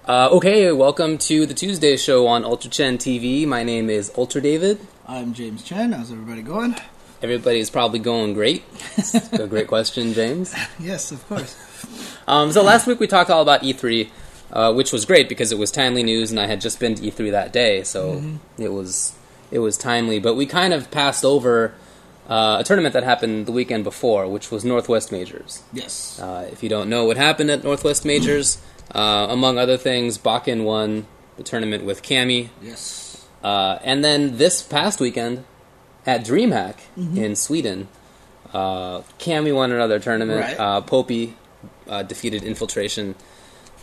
Okay, welcome to the Tuesday show on UltraChenTV. My name is Ultra David. I'm James Chen. How's everybody going? Everybody's probably going great. That's a great question, James. Yes, of course. So last week we talked all about E3, which was great because it was timely news, and I had just been to E3 that day, so it was timely. But we kind of passed over a tournament that happened the weekend before, which was Northwest Majors. Yes. If you don't know what happened at Northwest Majors, among other things, Bakken won the tournament with Cammy. Yes. And then this past weekend at DreamHack in Sweden, Cammy won another tournament. Right. Popey defeated Infiltration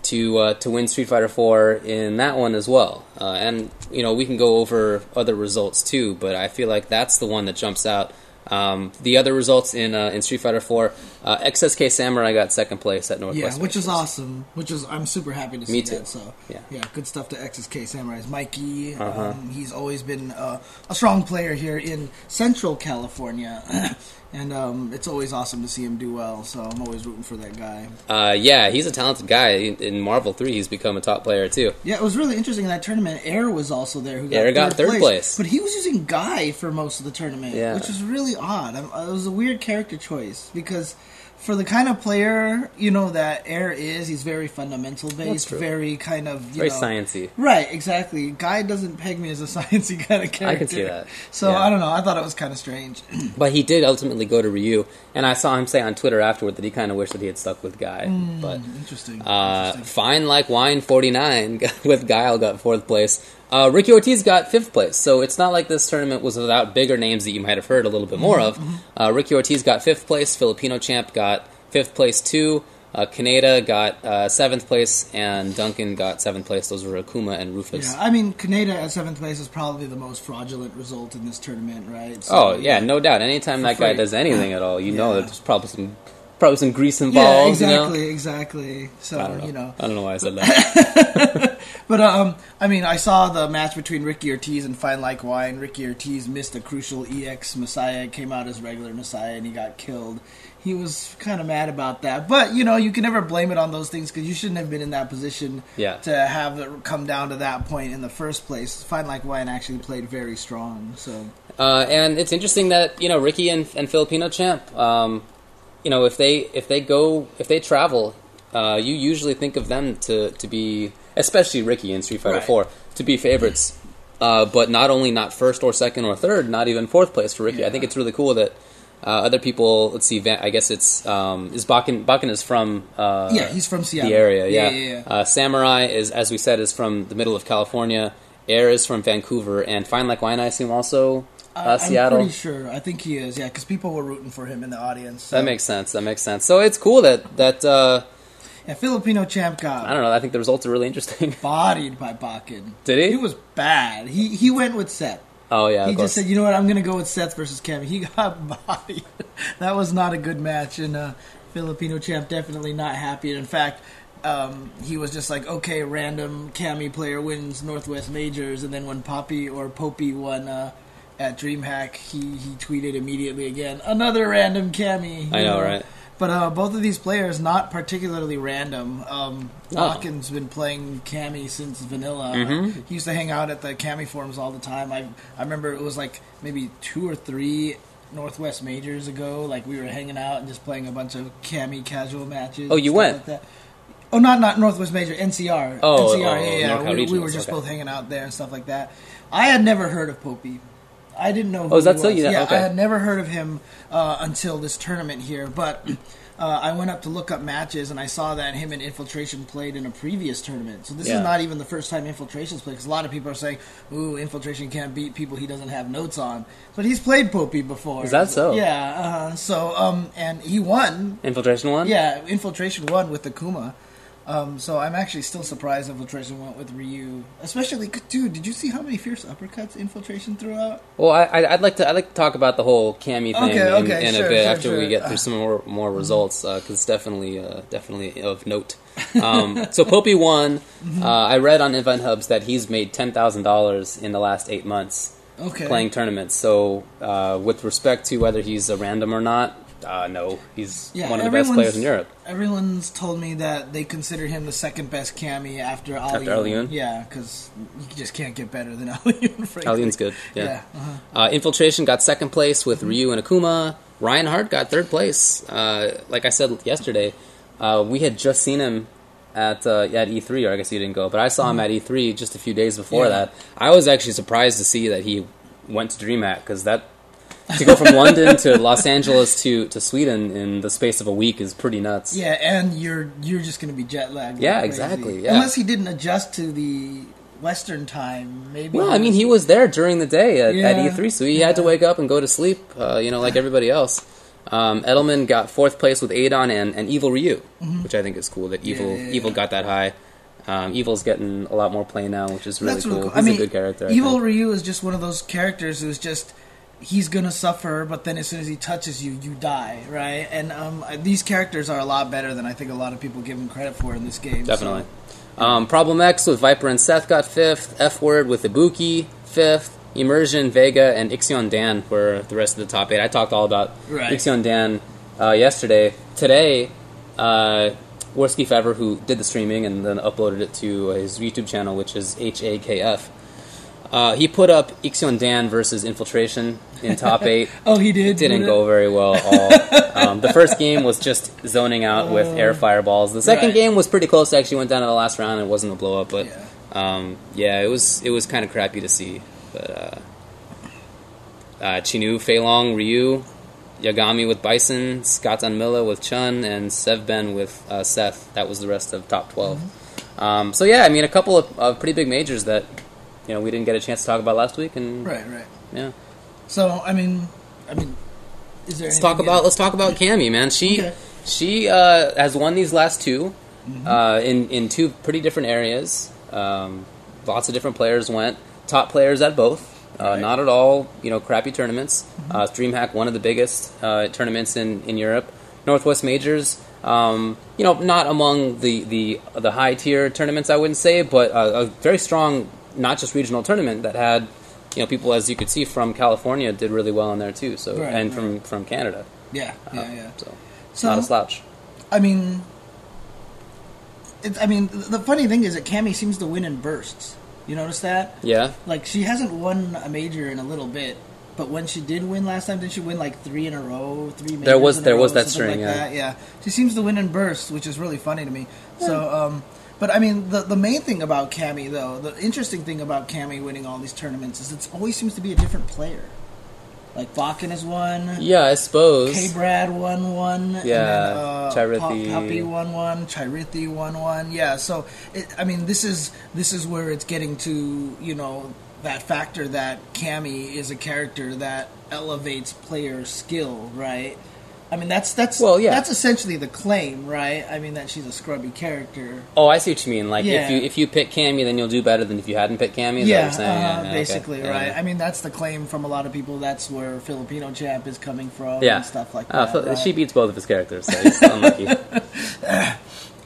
to win Street Fighter 4 in that one as well. And we can go over other results too, but I feel like that's the one that jumps out. The other results in Street Fighter 4, XSK Samurai got second place at Northwest. Yeah, which is awesome. I'm super happy to see Me too. that. So yeah, good stuff to XSK Samurai's Mikey. He's always been a strong player here in Central California, and it's always awesome to see him do well. So I'm always rooting for that guy. Yeah, he's a talented guy. In Marvel 3, he's become a top player too. Yeah, it was really interesting in that tournament. Air was also there. Who got third place. But he was using Guy for most of the tournament, which was really odd. It was a weird character choice because for the kind of player, that Air is, he's very fundamental based, very kind of, very sciencey. Right, exactly. Guy doesn't peg me as a sciencey kind of character. I can see that. So, I don't know, I thought it was kind of strange. But he did ultimately go to Ryu, and I saw him say on Twitter afterward that he kind of wished that he had stuck with Guy. But Interesting. Fine Like Wine 49 with Guile got 4th place. Ricky Ortiz got 5th place, so it's not like this tournament was without bigger names that you might have heard a little bit more of. Ricky Ortiz got 5th place, Filipino Champ got 5th place too, Kaneda got 7th place, and Duncan got 7th place. Those were Akuma and Rufus. Yeah, I mean, Kaneda at 7th place is probably the most fraudulent result in this tournament, right? So, no doubt. Anytime that guy does anything at all, there's probably some grease involved. Yeah, exactly. So, I don't know why I said that. But, I saw the match between Ricky Ortiz and Fine Like Wine. Ricky Ortiz missed a crucial EX Messiah, came out as regular Messiah, and he got killed. He was kind of mad about that. But, you can never blame it on those things because you shouldn't have been in that position to have it come down to that point in the first place. Fine Like Wine actually played very strong. So, and it's interesting that, Ricky and Filipino Champ, if they travel, you usually think of them to be, especially Ricky in Street Fighter 4, to be favorites. But not only not first or second or third, not even 4th place for Ricky. Yeah. I think it's really cool that other people, let's see, I guess it's, is Bakken is from he's from Seattle. The area, Yeah. Samurai is we from the middle of California. Air is from Vancouver, and Fine Like Wine, I assume, also Seattle. I'm pretty sure. I think he is, because people were rooting for him in the audience. So. That makes sense. So it's cool that Filipino Champ got... I don't know, I think the results are really interesting. Bodied by Bakken. Did he? He was bad. He went with Seth. Oh, yeah, He just said, you know what, I'm going to go with Seth versus Cammy. He got bodied. That was not a good match, and Filipino Champ definitely not happy. And in fact, he was just like, okay, random Cammy player wins Northwest Majors, and then when Popey won at DreamHack, he tweeted immediately again, another random Cammy. I know, right? But both of these players, not particularly random. Bakken's been playing Cammy since Vanilla. He used to hang out at the Cammy forums all the time. I remember it was like maybe 2 or 3 Northwest Majors ago. Like we were hanging out and just playing a bunch of Cammy casual matches. Oh, you went? Like that. Oh, not Northwest Major, NCR. Oh, NCR, yeah. We were just both hanging out there and stuff like that. I had never heard of Popey. I didn't know who he was. Okay. I had never heard of him until this tournament here, but I went up to look up matches, and I saw that him and Infiltration played in a previous tournament. So this is not even the first time Infiltration's played, because a lot of people are saying, ooh, Infiltration can't beat people he doesn't have notes on. But he's played Popey before. Is that so? Yeah, and he won. Infiltration won? Yeah, Infiltration won with Akuma. So I'm actually still surprised Infiltration went with Ryu, especially, dude. Did you see how many fierce uppercuts Infiltration threw out? Well, I'd like to talk about the whole Cammy thing in a bit after we get through some more results, because it's definitely of note. So Popey won. I read on Event Hubs that he's made $10,000 in the last 8 months playing tournaments. So with respect to whether he's a random or not, No, he's one of the best players in Europe. Everyone's told me that they consider him the second best Cammy after Alioun. Yeah, because you just can't get better than Alioun. Alioun's good. Yeah. Infiltration got second place with Ryu and Akuma. Ryan Hart got third place. Like I said yesterday, we had just seen him at E3, or I guess he didn't go, but I saw him at E3 just a few days before that. I was actually surprised to see that he went to DreamHack, because that to go from London to Los Angeles to Sweden in the space of a week is pretty nuts. Yeah, and you're just going to be jet lagged. Yeah, exactly. Yeah. Unless he didn't adjust to the Western time, maybe. Well, I mean, he was there during the day at E3, so he had to wake up and go to sleep, like everybody else. Edelman got fourth place with Adon and Evil Ryu, which I think is cool that Evil got that high. Evil's getting a lot more play now, which is really cool. He's a good character. Evil Ryu is just one of those characters who's just... He's gonna suffer, but then as soon as he touches you, you die, right? And these characters are a lot better than I think a lot of people give them credit for in this game. Definitely. So. Problem X with Viper and Seth got 5th. F-Word with Ibuki, 5th. Immersion, Vega, and Ixion Dan were the rest of the top 8. I talked all about Ixion Dan yesterday. Today, Worski Fever, who did the streaming and then uploaded it to his YouTube channel, which is HAKF, he put up Ixion Dan versus Infiltration in top 8. Oh, he did? Didn't go very well at all. The first game was just zoning out with air fireballs. The second game was pretty close. It actually went down to the last round. It wasn't a blow up, but it was kind of crappy to see. But Chinu, Fei Long, Ryu, Yagami with Bison, Scott Unmilla with Chun, and Sevben with Seth. That was the rest of top 12. A couple of pretty big majors that we didn't get a chance to talk about last week. And right. Yeah. So I mean, is there? Let's talk about Cammy, man. She has won these last two in two pretty different areas. Lots of different players went. Top players at both. Not at all, crappy tournaments. DreamHack, one of the biggest tournaments in Europe. Northwest Majors, not among the high tier tournaments, I wouldn't say, but a very strong, not just regional tournament that had, people, as you could see, from California did really well in there too. So from Canada. Yeah. So not a slouch. The funny thing is that Cammy seems to win in bursts. You notice that? Yeah. Like, she hasn't won a major in a little bit, but when she did win last time, didn't she win like 3 in a row? 3 majors there was that like string, that? Yeah. She seems to win in bursts, which is really funny to me. Yeah. So, but I mean, the main thing about Cammy, though, the interesting thing about Cammy winning all these tournaments is it always seems to be a different player. Like, Bakken has won. Yeah, I suppose. K-Brad won one. Yeah, Chirithi. Puppy won one. Chirithi won one. Yeah, so, this is where it's getting to, that factor that Cammy is a character that elevates player skill, right? That's essentially the claim, right? That she's a scrubby character. Oh, I see what you mean. Like, if you pick Cammy, then you'll do better than if you hadn't picked Cammy. Is that what you're saying? Basically, okay. right? Yeah. that's the claim from a lot of people. That's where Filipino Champ is coming from and stuff like that. Right? She beats both of his characters, so he's unlucky.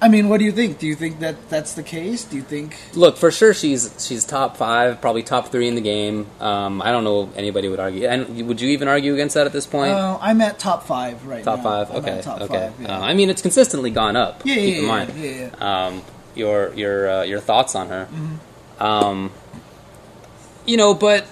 What do you think? Do you think that that's the case? Do you think... Look, for sure she's top 5, probably top 3 in the game. I don't know anybody would argue. And would you even argue against that at this point? I'm at top 5 right now. Top 5? Okay. Top 5, yeah. It's consistently gone up. Yeah, keep in mind. Yeah. Your thoughts on her. Mm-hmm. But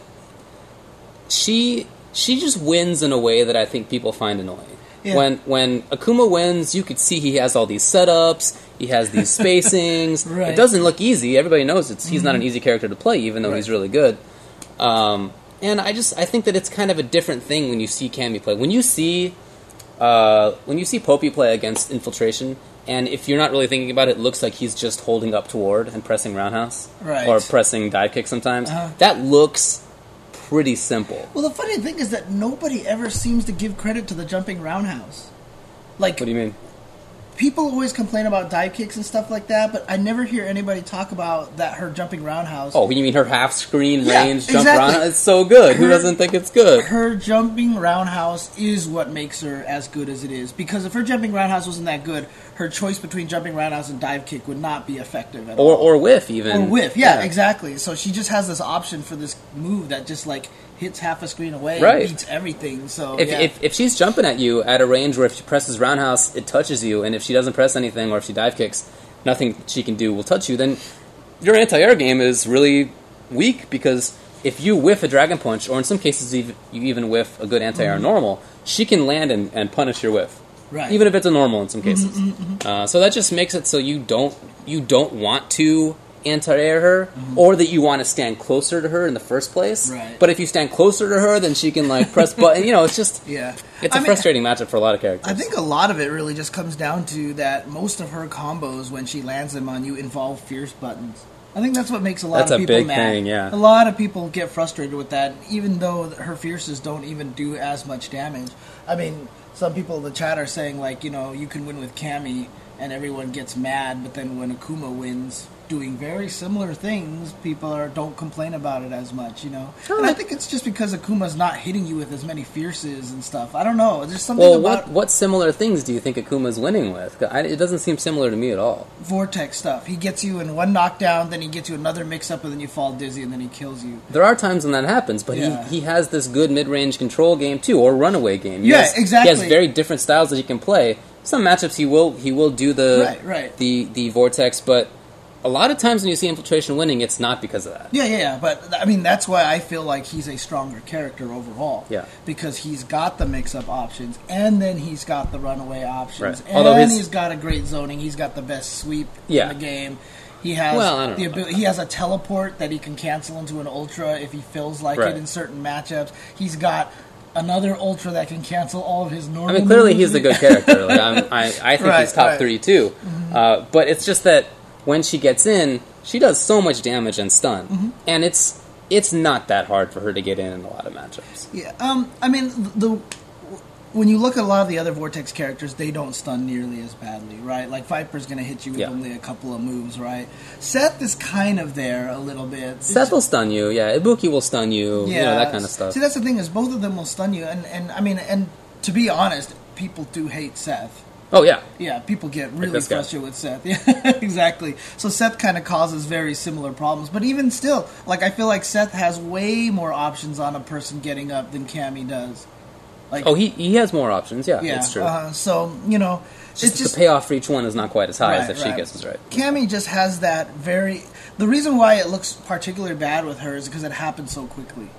she just wins in a way that I think people find annoying. Yeah. When Akuma wins, you could see he has all these setups, he has these spacings. Right. It doesn't look easy. Everybody knows he's not an easy character to play, even though he's really good. And I think that it's kind of a different thing when you see Cammy play. When you see Poppy play against Infiltration, and if you're not really thinking about it, it looks like he's just holding up toward and pressing roundhouse, or pressing dive kick sometimes. That looks pretty simple. Well, the funny thing is that nobody ever seems to give credit to the jumping roundhouse. Like, what do you mean? People always complain about dive kicks and stuff like that, but I never hear anybody talk about her jumping roundhouse. Oh, you mean her half-screen range jump roundhouse? It's so good. Who doesn't think it's good? Her jumping roundhouse is what makes her as good as it is. Because if her jumping roundhouse wasn't that good, her choice between jumping roundhouse and dive kick would not be effective at all. Or whiff, even. Or whiff, yeah, exactly. So she just has this option for this move that just, like, hits half a screen away Right. and beats everything. So if she's jumping at you at a range where if she presses roundhouse, it touches you, and if she doesn't press anything, or if she dive kicks, nothing she can do will touch you, then your anti-air game is really weak, because if you whiff a Dragon Punch, or in some cases you even whiff a good anti-air normal, she can land and punish your whiff. Right. Even if it's a normal in some cases. So that just makes it so you don't want to anti-air her, or that you want to stand closer to her in the first place. Right. But if you stand closer to her, then she can like press button. It's just it's a frustrating matchup for a lot of characters. I think a lot of it really just comes down to that most of her combos, when she lands them on you, involve fierce buttons. I think that's what makes a lot of people big mad. thing, yeah. A lot of people get frustrated with that, even though her fierces don't even do as much damage. I mean, some people in the chat are saying, like, you can win with Cammy, and everyone gets mad, but then when Akuma wins, doing very similar things, people don't complain about it as much, And I think it's just because Akuma's not hitting you with as many fierces and stuff. I don't know. There's something about... what similar things do you think Akuma's winning with? It doesn't seem similar to me at all. Vortex stuff. He gets you in one knockdown, then he gets you another mix-up, and then you fall dizzy, and then he kills you. There are times when that happens, but he has this good mid-range control game, too, or runaway game. Exactly. He has very different styles that he can play. Some matchups he will do the Vortex, but a lot of times when you see Infiltration winning, it's not because of that. Yeah. But, I mean, that's why I feel like he's a stronger character overall. Yeah. Because he's got the mix-up options, and then he's got the runaway options, Right. Although he's got a great zoning. He's got the best sweep in the game. He has he has a teleport that he can cancel into an Ultra if he feels like it in certain matchups. He's got another Ultra that can cancel all of his normal clearly moves. he's a good character. I think he's top 3 too. But it's just that when she gets in, she does so much damage and stun, and it's not that hard for her to get in a lot of matchups. Yeah, I mean, when you look at a lot of the other Vortex characters, they don't stun nearly as badly, right? Like Viper's going to hit you with only a couple of moves, right? Seth is kind of there a little bit. Seth will stun you, Ibuki will stun you, that kind of stuff. See, that's the thing, is both of them will stun you, and I mean, and to be honest, people do hate Seth. Oh, yeah. Yeah, people get really frustrated with Seth. Yeah, exactly. So Seth kind of causes very similar problems. But even still, like, I feel like Seth has way more options on a person getting up than Cammy does. Like, he has more options, it's true. So, it's just the payoff for each one is not quite as high as if she guesses right. Cammy just has that the reason why it looks particularly bad with her is because it happens so quickly.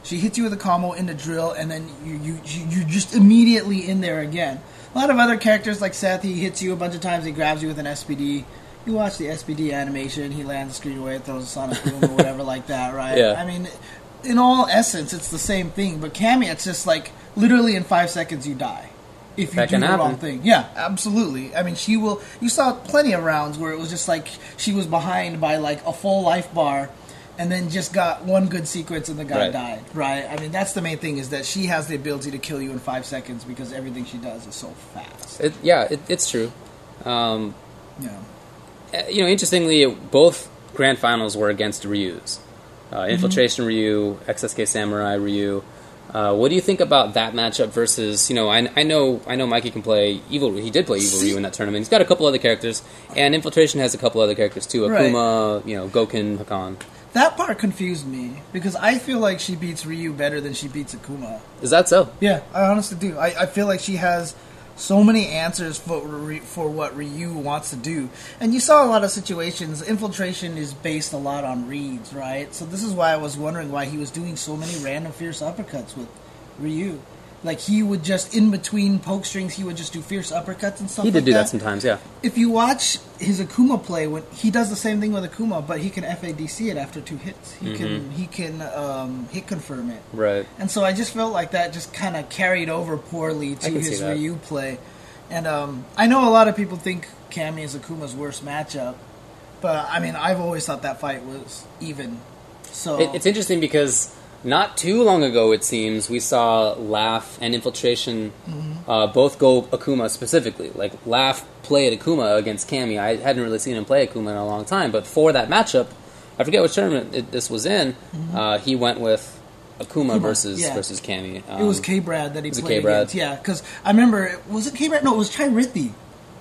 She hits you with a combo in the drill, and then you're just immediately in there again. A lot of other characters like Seth, he hits you a bunch of times, he grabs you with an SPD. You watch the SPD animation, he lands the screen away, throws a sonic boom or whatever like that, right? Yeah. I mean, in all essence, it's the same thing. But Cammy, it's just like, literally in 5 seconds you die. If you do the wrong thing. Yeah, absolutely. I mean, she will... You saw plenty of rounds where it was just like she was behind by like a full life bar, and then just got one good sequence and the guy died, right? I mean, that's the main thing, is that she has the ability to kill you in 5 seconds because everything she does is so fast. It's true. Interestingly, both grand finals were against Ryu's. Infiltration Ryu, XSK Samurai Ryu. What do you think about that matchup versus, I know Mikey can play Evil Ryu. He did play Evil Ryu in that tournament. He's got a couple other characters, and Infiltration has a couple other characters too. Akuma, Goken, Hakan. That part confused me, because I feel like she beats Ryu better than she beats Akuma. Is that so? Yeah, I honestly do. I feel like she has so many answers for what Ryu wants to do. And you saw a lot of situations. Infiltration is based a lot on reads, right? So this is why I was wondering why he was doing so many random fierce uppercuts with Ryu. Like, he would just, in between poke strings, he would just do fierce uppercuts and stuff like that. He did do that sometimes, yeah. If you watch his Akuma play, when he does the same thing with Akuma, but he can FADC it after 2 hits. He can hit confirm it. Right. And so I just felt like that just kind of carried over poorly to his Ryu play. And I know a lot of people think Cammy is Akuma's worst matchup, but I mean, I've always thought that fight was even. So it's interesting because not too long ago, it seems, we saw Laugh and Infiltration both go Akuma specifically. Like, Laugh played Akuma against Cammy. I hadn't really seen him play Akuma in a long time, but for that matchup, I forget which tournament this was in, he went with Akuma versus Cammy. It was K-Brad that he played against. Yeah, because I remember, was it K-Brad? No, it was Chirithi.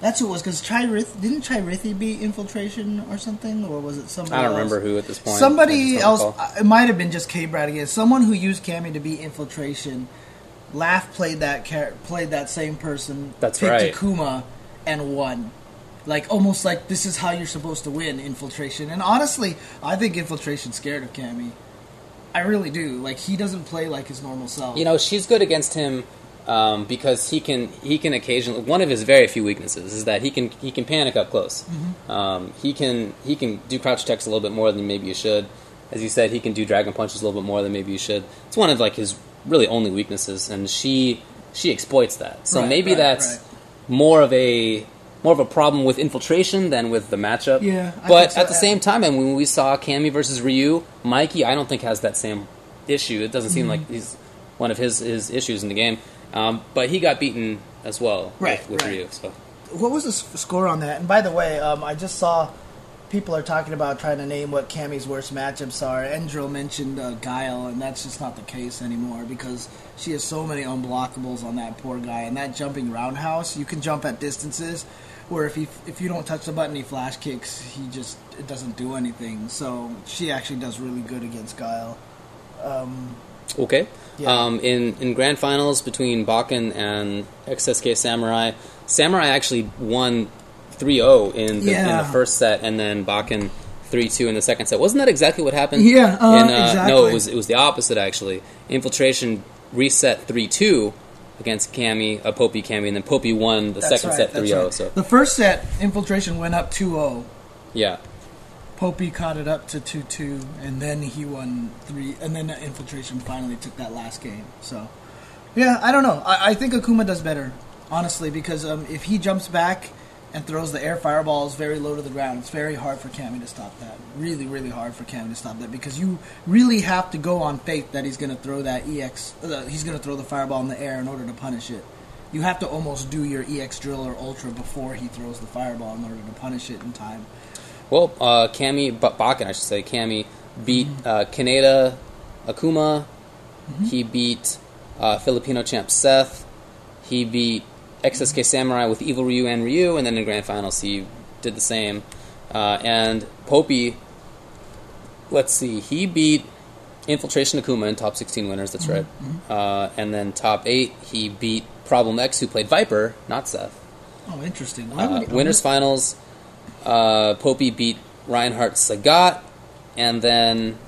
That's who it was, because didn't Chirithi beat Infiltration or something? Or was it somebody else? I don't remember who at this point. Somebody else, it might have been just K-Brad again. Someone who used Cammy to beat Infiltration. Laugh played that same person. That's picked right. Akuma and won. Like, almost like this is how you're supposed to win Infiltration. And honestly, I think Infiltration's scared of Cammy. I really do. Like, he doesn't play like his normal self. You know, she's good against him because he can occasionally. One of his very few weaknesses is that he can panic up close. Mm-hmm. He can do crouch attacks a little bit more than maybe you should. As you said, he can do dragon punches a little bit more than maybe you should. It's one of like his really only weaknesses, and she exploits that. So maybe that's more of a problem with Infiltration than with the matchup. Yeah, but at the same time, and when we saw Cammy versus Ryu, Mikey, I don't think has that same issue. It doesn't seem like he's one of his issues in the game. But he got beaten as well with Ryu. So, what was the score on that? And by the way, I just saw people are talking about trying to name what Cammy's worst matchups are. Endril mentioned Guile, and that's just not the case anymore because she has so many unblockables on that poor guy. And that jumping roundhouse, you can jump at distances where if you don't touch the button, he flash kicks. It doesn't do anything. So she actually does really good against Guile. Okay. Yeah. In grand finals between Bakken and XSK Samurai actually won 3-0 in the first set, and then Bakken 3-2 in the second set. Wasn't that exactly what happened? Yeah, exactly. No, it was the opposite actually. Infiltration reset 3-2 against Cammy, Popey Cammy, and then Popey won the second set 3-0. So the first set, Infiltration went up 2-0. Yeah. Popey caught it up to 2-2, and then he won 3, and then Infiltration finally took that last game. So, yeah, I don't know. I think Akuma does better, honestly, because if he jumps back and throws the air fireballs very low to the ground, it's very hard for Cammy to stop that. Really, really hard for Cammy to stop that, because you really have to go on faith that he's going to throw that EX, he's going to throw the fireball in the air in order to punish it. You have to almost do your EX drill or ultra before he throws the fireball in order to punish it in time. Well, Cammy beat Kaneda Akuma. Mm-hmm. He beat Filipino champ Seth. He beat XSK Samurai with Evil Ryu and Ryu, and then in grand finals he did the same. And Popey, let's see, he beat Infiltration Akuma in top 16 winners, that's right. Mm-hmm. And then top 8, he beat Problem X, who played Viper, not Seth. Oh, interesting. Winners finals, Popey beat Reinhardt Sagat, and then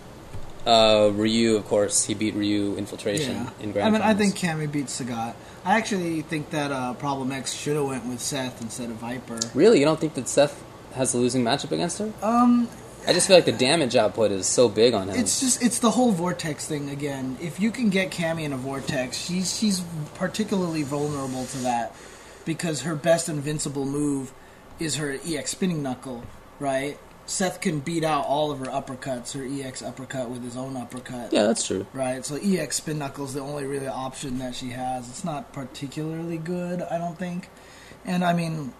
Ryu, of course, he beat Ryu Infiltration in grand finals. I think Cammy beat Sagat. I actually think that Problem X should have went with Seth instead of Viper. Really? You don't think that Seth has a losing matchup against her? I just feel like the damage output is so big on him. It's the whole Vortex thing again. If you can get Cammy in a Vortex, she's particularly vulnerable to that because her best invincible move is her EX spinning knuckle, right? Seth can beat out all of her uppercuts, her EX uppercut with his own uppercut. Yeah, that's true. Right, so EX spin knuckle is the only really option that she has. It's not particularly good, I don't think. And I mean,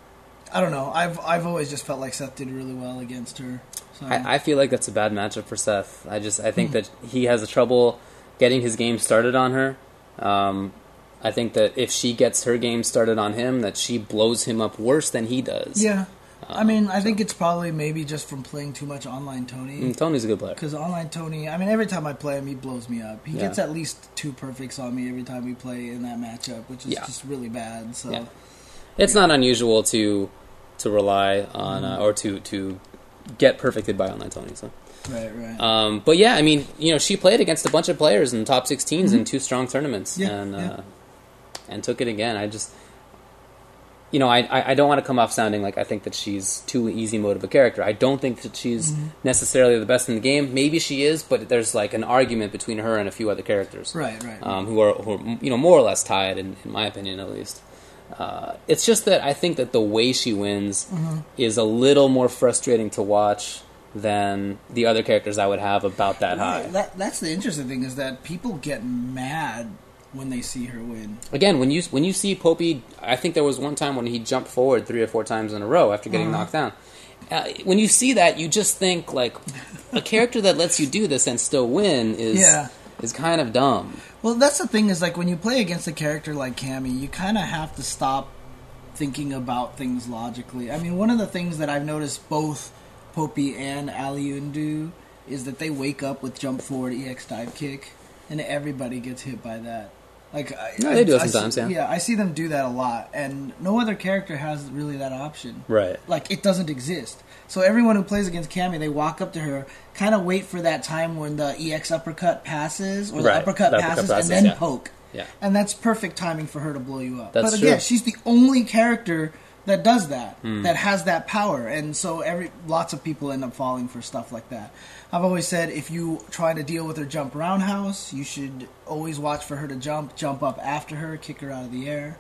I don't know. I've always just felt like Seth did really well against her. So. I feel like that's a bad matchup for Seth. I think that he has a trouble getting his game started on her. I think that if she gets her game started on him, that she blows him up worse than he does. Yeah. I think it's probably maybe just from playing too much online Tony. Tony's a good player. Because online Tony, every time I play him, he blows me up. He gets at least 2 perfects on me every time we play in that matchup, which is just really bad. So it's not unusual to rely on or to get perfected by online Tony. So. Right. But yeah, she played against a bunch of players in the top 16s in 2 strong tournaments, and took it again. I just. I don't want to come off sounding like I think that she's too easy mode of a character. I don't think that she's necessarily the best in the game. Maybe she is, but there's like an argument between her and a few other characters, right. Who are more or less tied, in my opinion at least. It's just that I think that the way she wins is a little more frustrating to watch than the other characters I would have about that high. That's the interesting thing, is that people get mad when they see her win. Again, when you see Popey, I think there was one time when he jumped forward 3 or 4 times in a row after getting knocked down. When you see that, you just think, like, a character that lets you do this and still win is kind of dumb. Well, that's the thing, is like when you play against a character like Cammy, you kind of have to stop thinking about things logically. I mean, one of the things that I've noticed both Popey and Aliun do is that they wake up with jump forward EX dive kick, and everybody gets hit by that. Like, they do it sometimes, yeah. Yeah, I see them do that a lot, and no other character has really that option. Right. Like, it doesn't exist. So everyone who plays against Cammy, they walk up to her, kind of wait for that time when the EX uppercut passes, or the uppercut passes, and then poke. Yeah. And that's perfect timing for her to blow you up. That's but again, true. she's the only character that does that, that has that power, and so lots of people end up falling for stuff like that. I've always said if you try to deal with her jump roundhouse, you should always watch for her to jump up after her, kick her out of the air.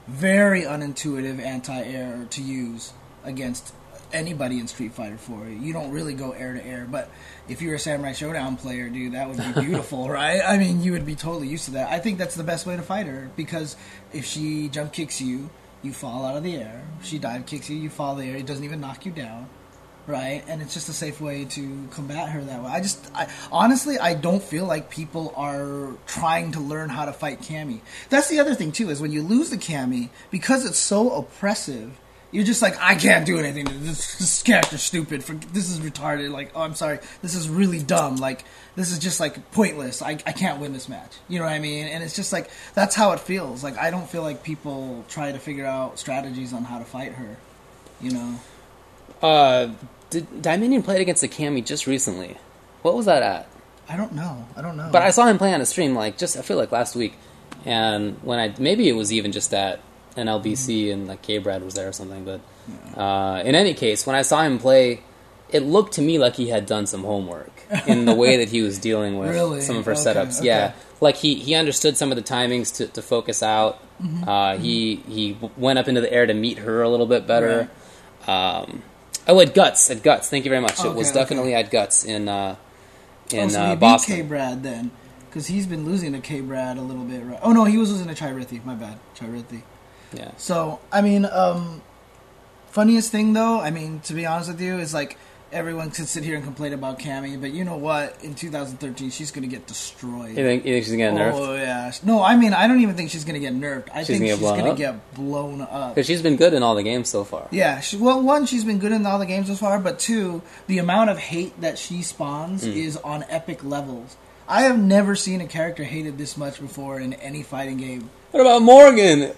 Very unintuitive anti-air to use against anybody in Street Fighter 4. You don't really go air to air, but if you're a Samurai Showdown player, dude, that would be beautiful, right? I mean, you would be totally used to that. I think that's the best way to fight her, because if she jump kicks you, you fall out of the air. If she dive kicks you, you fall out of the air. It doesn't even knock you down, right? And it's just a safe way to combat her that way. Honestly, I don't feel like people are trying to learn how to fight Cammy. That's the other thing, too, is when you lose the Cammy, because it's so oppressive, you're just like, I can't do anything. This character's stupid. This is retarded. Like, oh, I'm sorry. This is really dumb. Like, this is just, like, pointless. I can't win this match. You know what I mean? And it's just, like, that's how it feels. Like, I don't feel like people try to figure out strategies on how to fight her. You know? Dominion played against a Cammy just recently. What was that at? I don't know. But I saw him play on a stream, like, I feel like last week. And maybe it was even just at an LBC and like K-Brad was there or something, but in any case, when I saw him play, it looked to me like he had done some homework in the way that he was dealing with some of her setups. Okay. Yeah, like he understood some of the timings to focus out. He went up into the air to meet her a little bit better. Right. At Guts. Thank you very much. It was definitely at Guts in so Boston. K-Brad then, because he's been losing to K-Brad a little bit. Right? Oh no, he was losing to Chirithi. My bad, Chirithi. Yeah. So, I mean, funniest thing though, I mean, to be honest with you, is like everyone could sit here and complain about Cammy, but you know what? In 2013, she's going to get destroyed. You think she's going to get nerfed? Oh, yeah. No, I mean, I don't even think she's going to get nerfed. I think she's going to get blown up. Because she's been good in all the games so far. Yeah. One, she's been good in all the games so far, but two, the amount of hate that she spawns is on epic levels. I have never seen a character hated this much before in any fighting game. What about Morgan?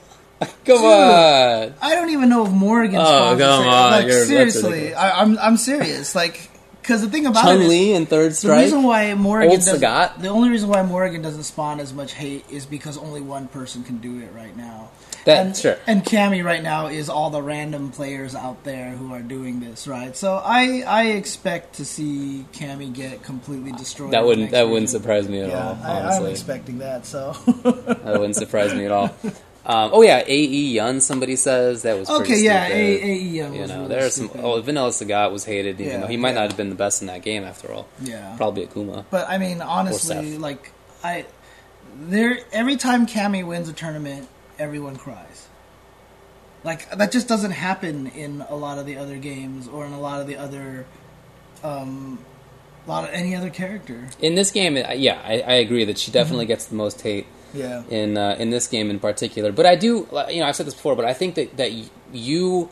Come on! I don't even know if Morgan. Oh, come on! Like, seriously, I'm serious. Like, because the thing about Chun-Li in Third Strike. The reason why Morgan Sagat. The only reason why Morgan doesn't spawn as much hate is because only one person can do it right now. Sure. And Cammy right now is all the random players out there who are doing this, right? So I expect to see Cammy get completely destroyed. That wouldn't surprise me at all. Honestly, I'm expecting that. So that wouldn't surprise me at all. AE Yun, somebody says that was pretty stupid. AE Yun. You know, there's some. Vanilla Sagat was hated, even though he might not have been the best in that game after all. Yeah, probably Akuma. But I mean, honestly, like every time Cammy wins a tournament, everyone cries. Like, that just doesn't happen in a lot of the other games or in a lot of the other, any other character. In this game, I agree that she definitely gets the most hate. Yeah. In this game in particular, but I do, I've said this before, but I think that you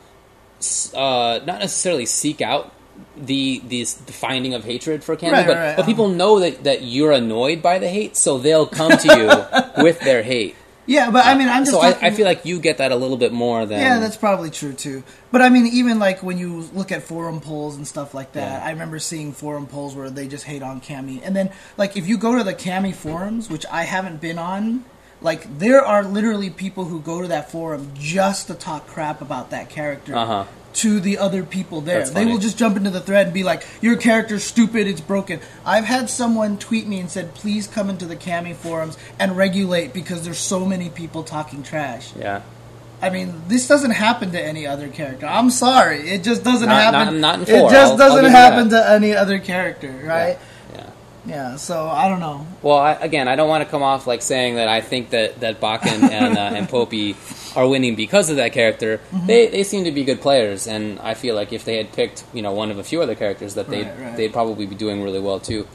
not necessarily seek out the finding of hatred for Cammy, but people know that you're annoyed by the hate, so they'll come to you with their hate. Yeah, but I mean, I'm just. So I feel like you get that a little bit more than. Yeah, that's probably true too. But I mean, even like when you look at forum polls and stuff like that, I remember seeing forum polls where they just hate on Cammy, and then like if you go to the Cammy forums, which I haven't been on, like there are literally people who go to that forum just to talk crap about that character. To the other people there. They will just jump into the thread and be like, your character's stupid, it's broken. I've had someone tweet me and said, please come into the Cammy forums and regulate because there's so many people talking trash. Yeah. I mean, this doesn't happen to any other character. I'm sorry. It just doesn't happen. Not in 4. It just doesn't happen to any other character, right? Yeah, so I don't know. Well, I don't want to come off like saying that I think that Bakken and Popey are winning because of that character. They seem to be good players, and I feel like if they had picked one of a few other characters, that they'd probably be doing really well too.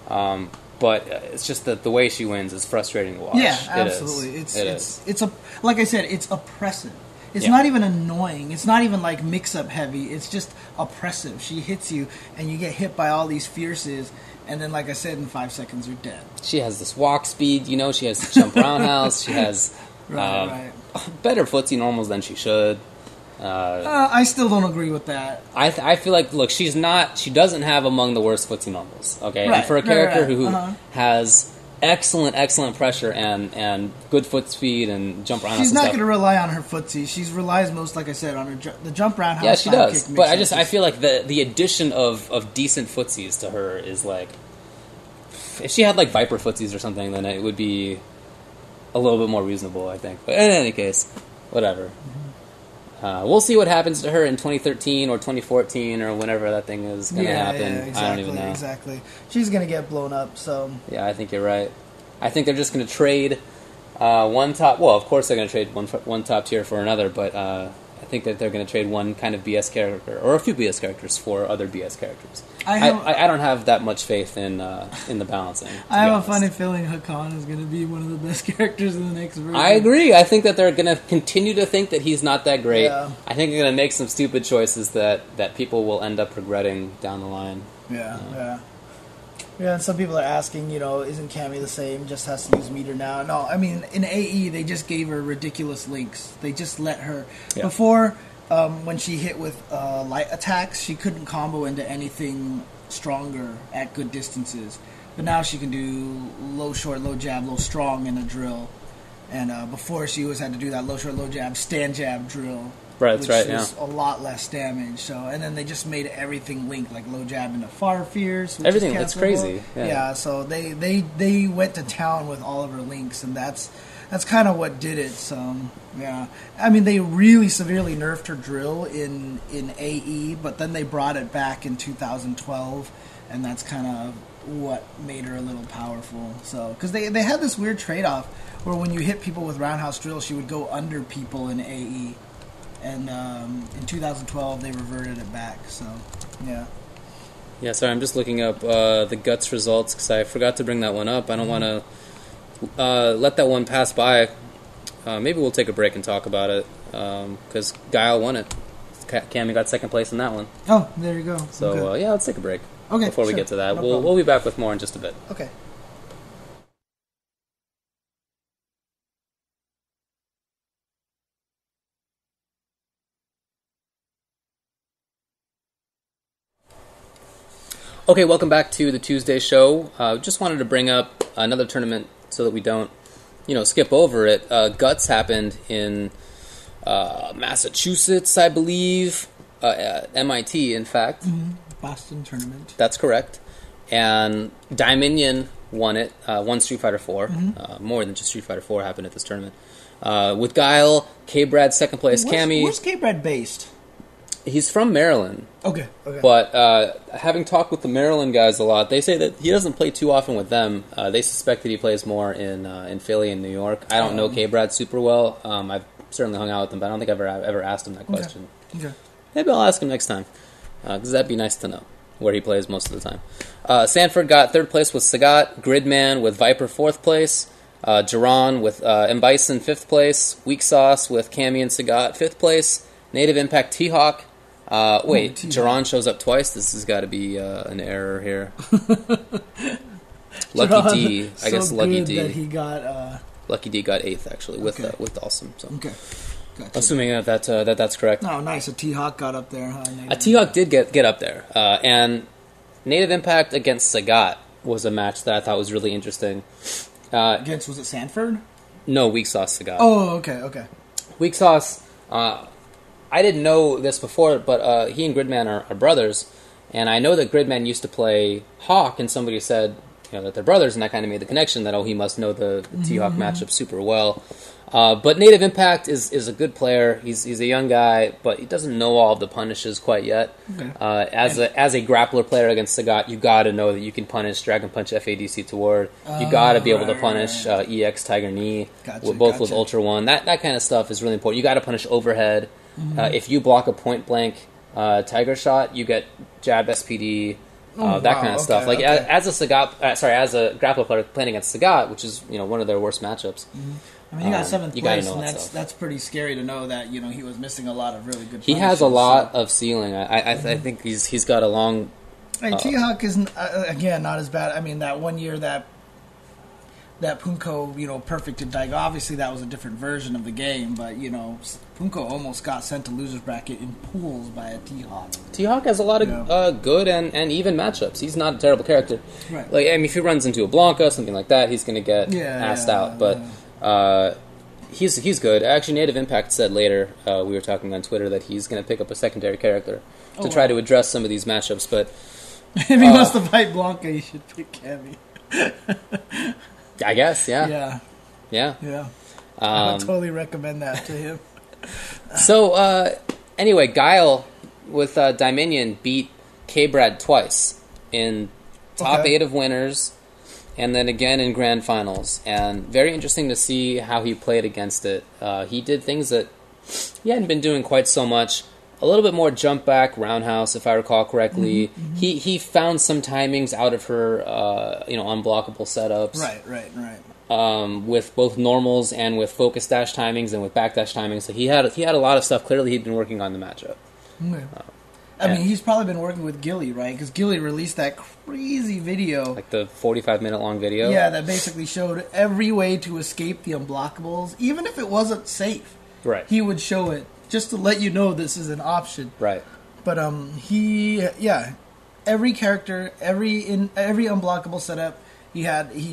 But it's just that the way she wins is frustrating to watch. Yeah, absolutely. It's like I said, it's oppressive. It's not even annoying. It's not even like mix-up heavy. It's just oppressive. She hits you, and you get hit by all these fierces, and then, like I said, in 5 seconds, you're dead. She has this walk speed, you know, she has jump roundhouse, she has better footsie normals than she should. I still don't agree with that. I feel like, look, she doesn't have among the worst footsie normals, okay? And for a character who has excellent pressure and good foot speed and jump roundhouse, she's not going to rely on her footsie. She relies most, like I said, on the jump roundhouse. Yeah, she does. But I feel like the addition of decent footsies to her is like, if she had like Viper footsies or something, then it would be a little bit more reasonable, I think. But in any case, whatever. We'll see what happens to her in 2013 or 2014 or whenever that thing is going to happen. Yeah, exactly, I don't even know. Exactly. She's going to get blown up, so... Yeah, I think you're right. I think they're just going to trade one top... Well, of course they're going to trade one top tier for another, but I think that they're going to trade one kind of BS character, or a few BS characters for other BS characters. I don't have that much faith in the balancing. I have a funny feeling Hakan is going to be one of the best characters in the next version. I agree. I think that they're going to continue to think that he's not that great. Yeah. I think they're going to make some stupid choices that people will end up regretting down the line. Yeah, and some people are asking, isn't Cammy the same? Just has to use meter now. No, I mean, in AE, they just gave her ridiculous links. They just let her... Yeah. Before, when she hit with light attacks, she couldn't combo into anything stronger at good distances. But now she can do low short, low jab, low strong in a drill. And before, she always had to do that low short, low jab, stand jab drill. Right, that's right, which was a lot less damage. So, and then they just made everything linked, like low jab into far fierce. Everything, it's crazy. Yeah, so they went to town with all of her links, and that's kind of what did it. So, yeah. I mean, they really severely nerfed her drill in AE, but then they brought it back in 2012, and that's kind of what made her a little powerful. So, because they had this weird trade-off where when you hit people with roundhouse drill, she would go under people in AE. And in 2012, they reverted it back. So, yeah. Yeah, sorry, I'm just looking up the Guts results because I forgot to bring that one up. I don't want to let that one pass by. Maybe we'll take a break and talk about it because Guile won it. Cammy got second place in that one. Oh, there you go. So, okay. Yeah, let's take a break before we get to that. No we'll be back with more in just a bit. Okay. Okay, welcome back to the Tuesday show. Just wanted to bring up another tournament so that we don't, skip over it. Guts happened in Massachusetts, I believe. MIT, in fact. Mm-hmm. Boston tournament. That's correct. And Dominion won it. Won Street Fighter 4. Mm-hmm. More than just Street Fighter 4 happened at this tournament. With Guile, K-Brad second place, Cammy. Where's K-Brad based? He's from Maryland. Okay. But having talked with the Maryland guys a lot, they say that he doesn't play too often with them. They suspect that he plays more in Philly and New York. I don't know K-Brad super well. I've certainly hung out with him, but I don't think I've ever asked him that question. Okay. Maybe I'll ask him next time, because that'd be nice to know where he plays most of the time. Sanford got third place with Sagat, Gridman with Viper fourth place, Duran with M. Bison fifth place, Weak Sauce with Cammy and Sagat fifth place, Native Impact T-Hawk. Wait, Duran shows up twice? This has got to be an error here. Lucky D, I guess Lucky D. That he got, Lucky D got 8th, actually, with Awesome. So. Okay. Gotcha. Assuming that's correct. Oh, nice. A T-Hawk got up there, huh? A T-Hawk did get up there. And Native Impact against Sagat was a match that I thought was really interesting. Against, was it Sanford? No, Weak Sauce Sagat. Oh, okay. Weak Sauce, I didn't know this before, but he and Gridman are brothers, and I know that Gridman used to play Hawk, and somebody said that they're brothers, and that kind of made the connection that, he must know the T-Hawk matchup super well. But Native Impact is a good player. He's a young guy, but he doesn't know all of the punishes quite yet. Okay. As a grappler player against Sagat, you got to know that you can punish Dragon Punch FADC toward. You got to be able to punish EX Tiger Knee, with Ultra One. That kind of stuff is really important. You got to punish overhead. If you block a point blank Tiger shot, you get jab SPD. That kind of stuff. As a grappler player playing against Sagat, which is one of their worst matchups, I mean, he got 7th place, and that's pretty scary to know that he was missing a lot of really good. He has a lot of ceiling. I think he's got a long. T-Hawk is again not as bad. I mean, that one year that Punko perfected Daigo. Obviously, that was a different version of the game, but Punko almost got sent to losers bracket in pools by a T-Hawk. T-Hawk has a lot of good and even matchups. He's not a terrible character. Right. Like, I mean, if he runs into a Blanca, something like that, he's going to get assed out. But he's good. Actually, Native Impact said later, we were talking on Twitter, that he's going to pick up a secondary character to try to address some of these matchups. But if he wants to fight Blanca, you should pick Cammy. I guess, yeah. I would totally recommend that to him. So, anyway, Guile with Dominion beat K-Brad twice in top 8 of winners, and then again in grand finals. And very interesting to see how he played against it. He did things that he hadn't been doing quite so much. A little bit more jump back, roundhouse, if I recall correctly. Mm-hmm. He found some timings out of her, unblockable setups. Right. With both normals and with focus dash timings and with backdash timings. So he had a lot of stuff. Clearly, he'd been working on the matchup. Okay. I mean, he's probably been working with Gilly, right? Because Gilly released that crazy video. Like the 45-minute long video? Yeah, that basically showed every way to escape the unblockables, even if it wasn't safe. Right. He would show it just to let you know this is an option. Right. But every character, every unblockable setup, he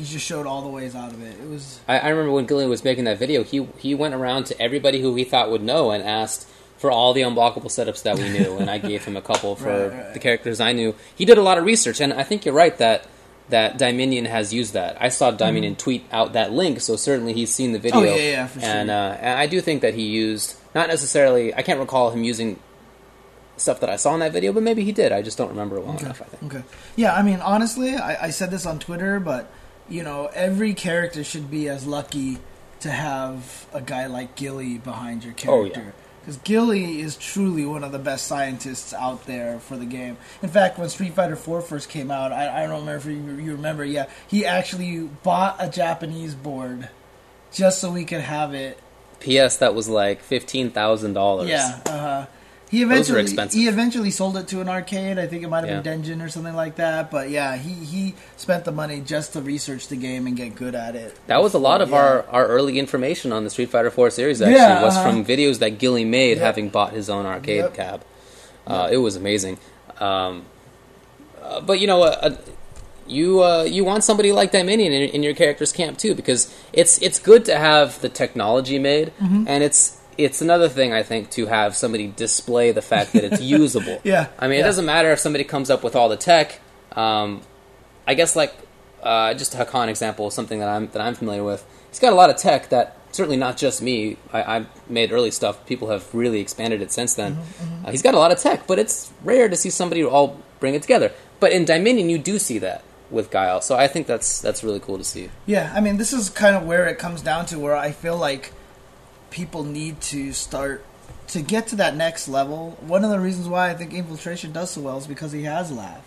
just showed all the ways out of it. It was. I remember when Gillian was making that video, he went around to everybody who he thought would know and asked for all the unblockable setups that we knew, and I gave him a couple for the characters I knew. He did a lot of research, and I think you're right that Dominion has used that. I saw Dominion tweet out that link, so certainly he's seen the video. Oh, yeah, for sure. And I do think that he used, not necessarily, I can't recall him using stuff that I saw in that video, but maybe he did. I just don't remember it well enough, I think. Okay. Yeah, I mean, honestly, I said this on Twitter, but, every character should be as lucky to have a guy like Gilly behind your character. Oh, yeah. Because Gilly is truly one of the best scientists out there for the game. In fact, when Street Fighter 4 first came out, I don't remember if you remember, he actually bought a Japanese board just so we could have it. P.S. That was like $15,000. Yeah, He eventually sold it to an arcade. I think it might have been Denjin or something like that. But yeah, he spent the money just to research the game and get good at it. That was a lot of our early information on the Street Fighter 4 series, actually, was from videos that Gilly made having bought his own arcade cab. It was amazing. But you want somebody like Dominion in your character's camp too, because it's good to have the technology made, and it's another thing, I think, to have somebody display the fact that it's usable. I mean, it doesn't matter if somebody comes up with all the tech. I guess, just a Hakan example, something that I'm familiar with. He's got a lot of tech that, certainly not just me, I made early stuff. People have really expanded it since then. He's got a lot of tech, but it's rare to see somebody all bring it together. But in Dominion, you do see that with Guile, so I think that's really cool to see. Yeah, I mean, this is kind of where it comes down to, where I feel like people need to start to get to that next level. One of the reasons why I think Infiltration does so well is because he has Laugh.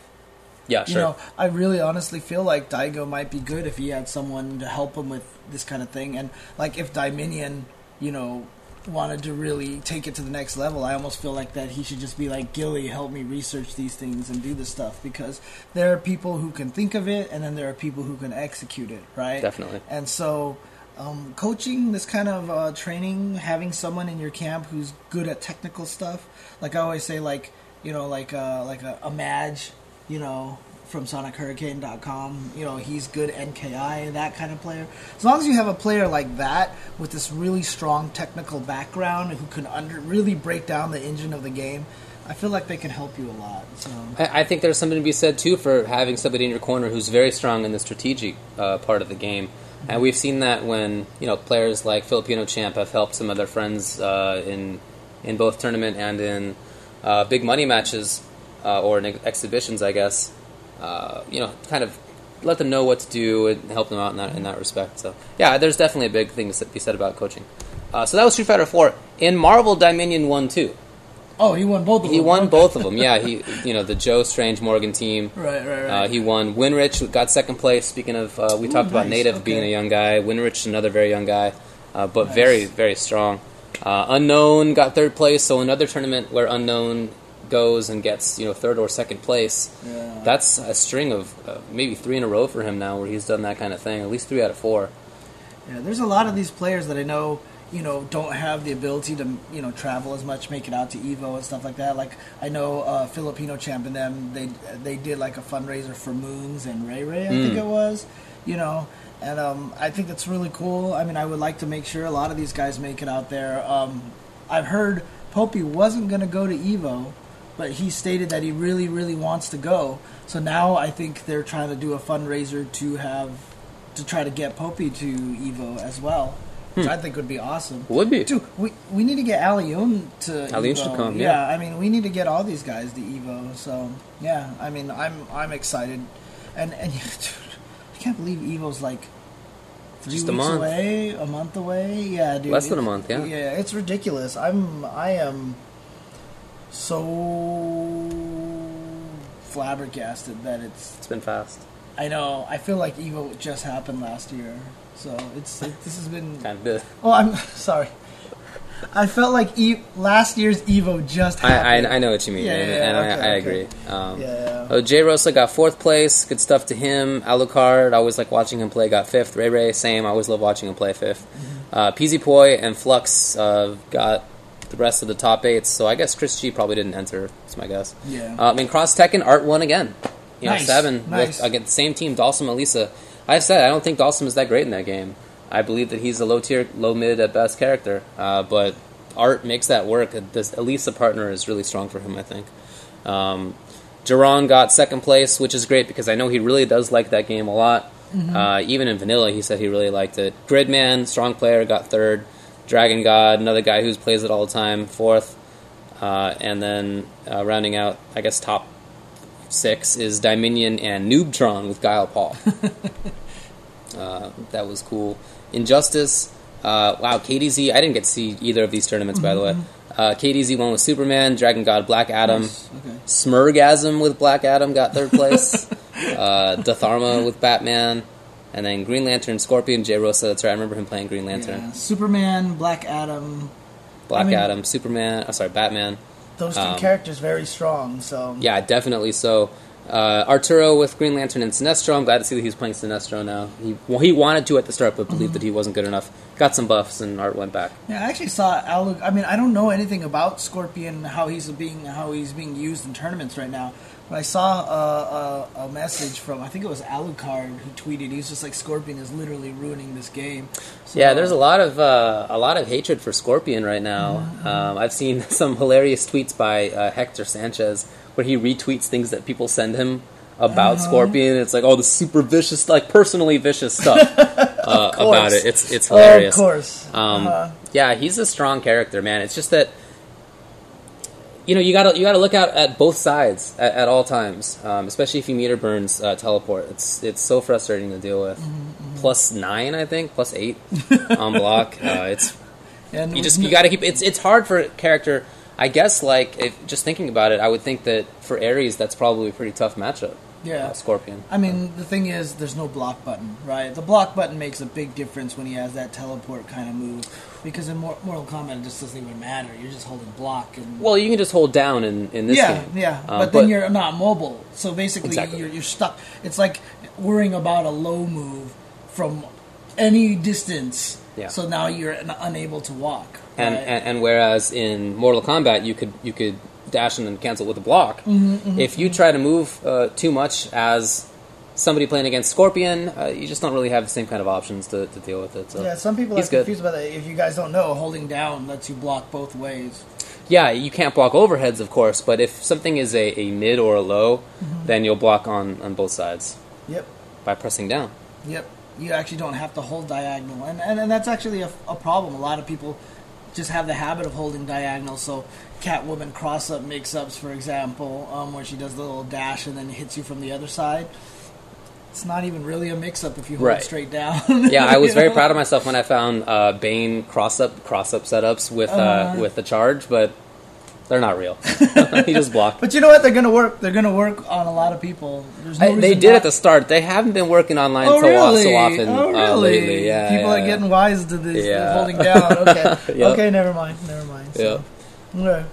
Yeah, sure. I really honestly feel like Daigo might be good if he had someone to help him with this kind of thing. And like if Dominion, wanted to really take it to the next level, I almost feel like that he should just be like, Gilly, help me research these things and do this stuff, because there are people who can think of it and then there are people who can execute it, right? Definitely. And so coaching, this kind of training, having someone in your camp who's good at technical stuff, like I always say, like a Madge, from SonicHurricane.com, he's good NKI, that kind of player. As long as you have a player like that with this really strong technical background who can really break down the engine of the game, I feel like they can help you a lot. So I think there's something to be said too for having somebody in your corner who's very strong in the strategic part of the game. And we've seen that when players like Filipino Champ have helped some of their friends in both tournament and in big money matches or in exhibitions, I guess. Kind of let them know what to do and help them out in that respect. So yeah, there's definitely a big thing to be said about coaching. So that was Street Fighter 4. In Marvel, Dominion won too. Oh, he won both of them. He won both of them. Yeah, the Joe Strange Morgan team. Right. He won. Winrich got second place. Speaking of, we talked about Native being a young guy. Winrich, another very young guy. but Nice. very, very strong. Unknown got third place, so another tournament where Unknown goes and gets third or second place. Yeah. That's a string of maybe 3 in a row for him now, where he's done that kind of thing. At least 3 out of 4. Yeah, there's a lot of these players that I know, don't have the ability to, travel as much, make it out to Evo and stuff like that. Like, I know Filipino Champ and them, they did like a fundraiser for Moons and Ray Ray, I think it was, and I think that's really cool. I mean, I would like to make sure a lot of these guys make it out there. I've heard Popey wasn't going to go to Evo, but he stated that he really, really wants to go. So now I think they're trying to do a fundraiser to try to get Popey to Evo as well, which I think would be awesome. Would be. Dude, we need to get Aliun to Aliun Evo. should come, yeah. I mean, we need to get all these guys to Evo. So, yeah, I mean, I'm excited. And dude, I can't believe Evo's like 3 Just weeks away, a month away. Yeah, dude. Less than a month, yeah. Yeah, it's ridiculous. I am so flabbergasted that it's been fast. I know. I feel like Evo just happened last year, so this has been kind of good. Oh, I'm sorry. I felt like last year's Evo just happened. I know what you mean, I agree. Yeah. Jay Rosa got 4th place. Good stuff to him. Alucard, I always like watching him play, got 5th. Ray Ray, same. I always love watching him play 5th. PZ Poi and Flux got the rest of the top 8s, so I guess Chris G probably didn't enter. That's my guess. Yeah. In Cross Tekken, Art won again. Nice. 7 Nice. with again the same team, Dalsum, Elisa. I've said I don't think Dalsum is that great in that game. I believe that he's a low mid at best character, but Art makes that work. This Elisa partner is really strong for him, I think. Duran got 2nd place, which is great because I know he really does like that game a lot. Even in vanilla, he said he really liked it. Gridman, strong player, got 3rd. Dragon God, another guy who plays it all the time, 4th. And then rounding out, I guess, top 6 is Dominion and Noobtron with Guile Paul. That was cool. Injustice, wow, KDZ, I didn't get to see either of these tournaments, by the way. KDZ won with Superman, Dragon God, Black Adam. Nice. Okay. Smurgasm with Black Adam got 3rd place. Datharma with Batman. And then Green Lantern, Scorpion, Jay Rosa, that's right, I remember him playing Green Lantern. Yeah. Superman, Black Adam. Adam, Superman, Batman. Those 2 characters very strong, so... Yeah, definitely so. Arturo with Green Lantern and Sinestro. I'm glad to see that he's playing Sinestro now. He wanted to at the start, but believed that he wasn't good enough. Got some buffs, and Art went back. Yeah, I actually saw Aluk. I mean, I don't know anything about Scorpion, how he's being used in tournaments right now. But I saw a message from, I think it was Alucard, who tweeted. He was just like, Scorpion is literally ruining this game. So, yeah, there's a lot of hatred for Scorpion right now. I've seen some hilarious tweets by Hector Sanchez where he retweets things that people send him about Scorpion. It's like, the super vicious, like personally vicious stuff about it. It's hilarious. Of course. Yeah, he's a strong character, man. It's just that you gotta look out at both sides at all times, especially if you meter burns teleport. It's so frustrating to deal with. +9, I think, +8 on block. You gotta keep. It's hard for a character. I guess, just thinking about it, I would think that for Ares, that's probably a pretty tough matchup. Yeah. Scorpion. I mean, the thing is, there's no block button, right? The block button makes a big difference when he has that teleport kind of move. Because in Mortal Kombat, it just doesn't even matter. You're just holding block. Well, you can just hold down in this game. Yeah, but then you're not mobile. So basically, exactly. you're stuck. It's like worrying about a low move from any distance. Yeah. So now you're unable to walk. Right? And whereas in Mortal Kombat, you could dash and then cancel with a block. If you try to move too much as somebody playing against Scorpion, you just don't really have the same kind of options to deal with it. So yeah, some people are confused about that. If you guys don't know, holding down lets you block both ways. Yeah, you can't block overheads, of course, but if something is a mid or a low, then you'll block on both sides. Yep. By pressing down. Yep. You actually don't have to hold diagonal. And that's actually a problem. A lot of people just have the habit of holding diagonal. So Catwoman cross-up mix-ups, for example, where she does the little dash and then hits you from the other side. It's not even really a mix-up if you hold it straight down. Yeah, I was very proud of myself when I found Bane cross-up setups with the charge, but They're not real. He just blocked. But you know what? They're gonna work. They're gonna work on a lot of people. There's no They did at the start. They haven't been working online so often lately. Yeah, people are getting wise to this. Holding down. Okay. Yep. Okay. Never mind. So, okay.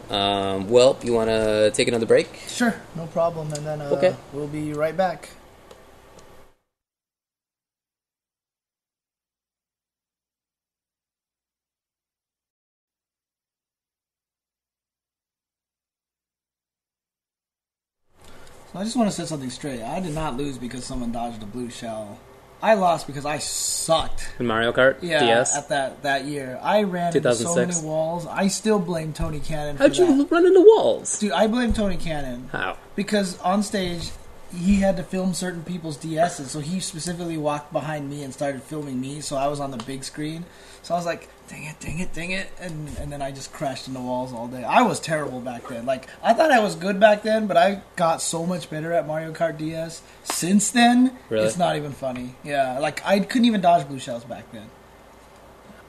Well, you want to take another break? Sure, no problem. And then we'll be right back. So I just want to set something straight. I did not lose because someone dodged a blue shell. I lost because I sucked. In Mario Kart DS? At that year. I ran into so many walls. I still blame Tony Cannon for How'd you run into walls? Dude, I blame Tony Cannon. How? Because on stage, he had to film certain people's DSs, so he specifically walked behind me and started filming me, so I was on the big screen. So I was like, dang it, and then I just crashed into walls all day. I was terrible back then. Like, I thought I was good back then, but I got so much better at Mario Kart DS. Since then, It's not even funny. Yeah, like, I couldn't even dodge blue shells back then.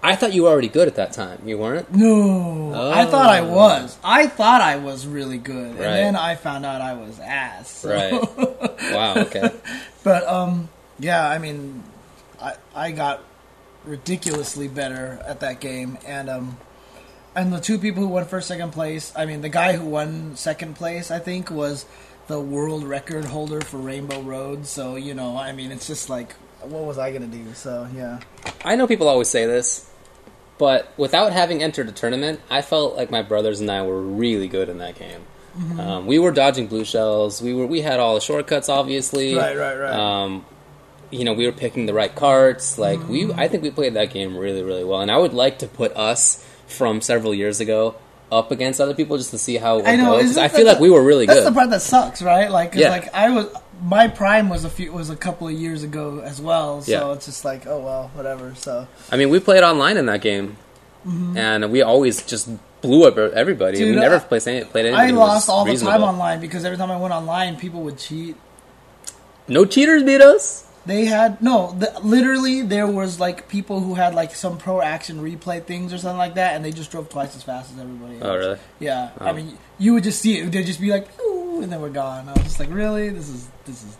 I thought you were already good at that time. You weren't? No. Oh. I thought I was. I thought I was really good. Right. And then I found out I was ass. So. Right. Wow, okay. But, yeah, I mean, I got ridiculously better at that game. And the two people who won first, second place, I mean, the guy who won second place, I think, was the world record holder for Rainbow Road. So, you know, I mean, it's just like, what was I going to do? So, yeah. I know people always say this, but without having entered a tournament, I felt like my brothers and I were really good in that game. Mm-hmm. We were dodging blue shells. We had all the shortcuts, obviously. Right. You know, we were picking the right carts. Like I think we played that game really, really well. And I would like to put us from several years ago up against other people just to see how it goes. I feel like we were really good. That's the part that sucks, right? Like, like my prime was a couple of years ago as well. So it's just like, oh well, whatever. So I mean, we played online in that game, and we always just blew up everybody. Dude, we never played anybody. I lost all the time online because every time I went online, people would cheat. No cheaters beat us. They had literally there was like people who had like some pro action replay things or something like that, and they just drove twice as fast as everybody else. Oh really? Yeah. Oh. I mean, you would just see it. They'd just be like, ooh, and then we're gone. I was just like, really? This is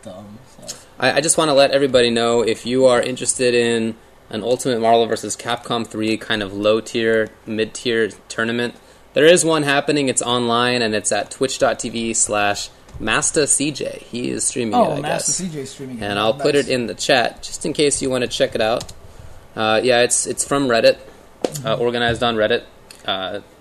dumb. So. I just want to let everybody know, if you are interested in an Ultimate Marvel vs. Capcom 3 kind of low-tier, mid-tier tournament, there is one happening. It's online, and it's at twitch.tv/MastaCJ. He is streaming it, I guess. Master CJ streaming it. And I'll put it in the chat, just in case you want to check it out. It's from Reddit, organized on Reddit.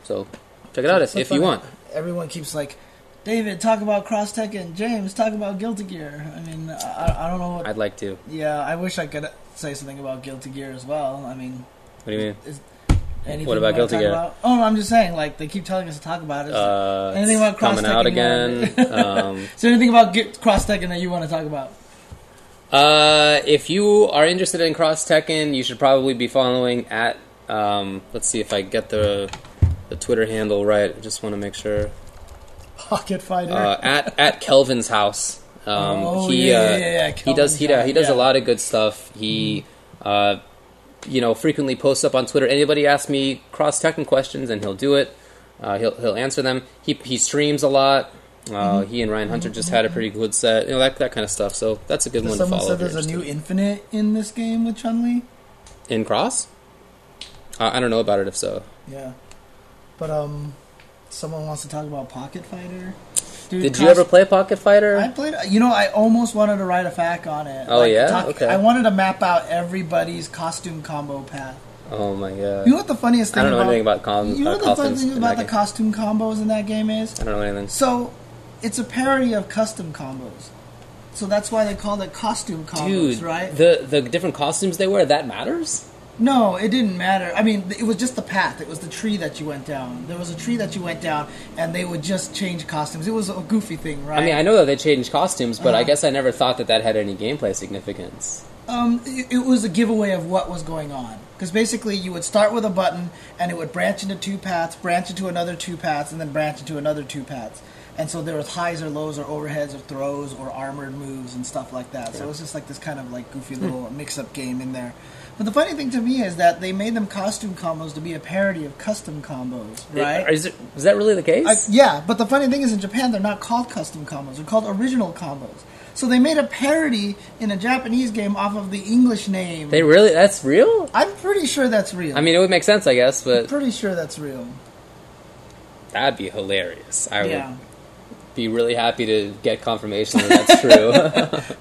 So check it out if you want. Everyone keeps like, David, talk about Cross Tekken. James, talk about Guilty Gear. I mean, I don't know what... I'd like to. Yeah, I wish I could say something about Guilty Gear as well. I mean... What do you mean? What about Guilty Gear? About? Oh, no, I'm just saying, like, they keep telling us to talk about it. Anything about Cross Tekken? Coming out again. Is there anything about Cross Tekken that you want to talk about? If you are interested in Cross Tekken, you should probably be following at... let's see if I get the Twitter handle right. I just want to make sure... Pocket Fighter. At Kelvin's house. He does a lot of good stuff. He frequently posts up on Twitter. Anybody asks me Cross Tekken questions, and he'll do it. He'll answer them. He streams a lot. He and Ryan Hunter just had a pretty good set. You know, that kind of stuff. So that's a good one to follow. Someone said there's a new Infinite in this game with Chun-Li. In Cross? I don't know about it. If so, yeah. But someone wants to talk about Pocket Fighter. Dude, did you ever play Pocket Fighter? I played. I almost wanted to write a FAQ on it. Oh, yeah? Okay. I wanted to map out everybody's costume combo path. Oh my god! You know what the funniest thing? I don't know anything about costumes. You know what the funniest thing about the costume combos in that game is? I don't know anything. So, it's a parody of custom combos. So that's why they call it costume combos, dude, right? The different costumes they wear, that matters? No, it didn't matter. I mean, it was just the path. It was the tree that you went down. There was a tree that you went down, and they would just change costumes. It was a goofy thing, right? I mean, I know that they changed costumes, but I guess I never thought that had any gameplay significance. It was a giveaway of what was going on. Because basically, you would start with a button, and it would branch into two paths, branch into another two paths, and then branch into another two paths. And so there was highs or lows or overheads or throws or armored moves and stuff like that. So it was just like this kind of like goofy little mix-up game in there. But the funny thing to me is that they made them costume combos to be a parody of custom combos, right? Is that really the case? Yeah, but the funny thing is in Japan they're not called custom combos; they're called original combos. So they made a parody in a Japanese game off of the English name. That's real? I'm pretty sure that's real. I mean, it would make sense, I guess, but... I'm pretty sure that's real. That'd be hilarious. I Yeah. would be really happy to get confirmation that that's true.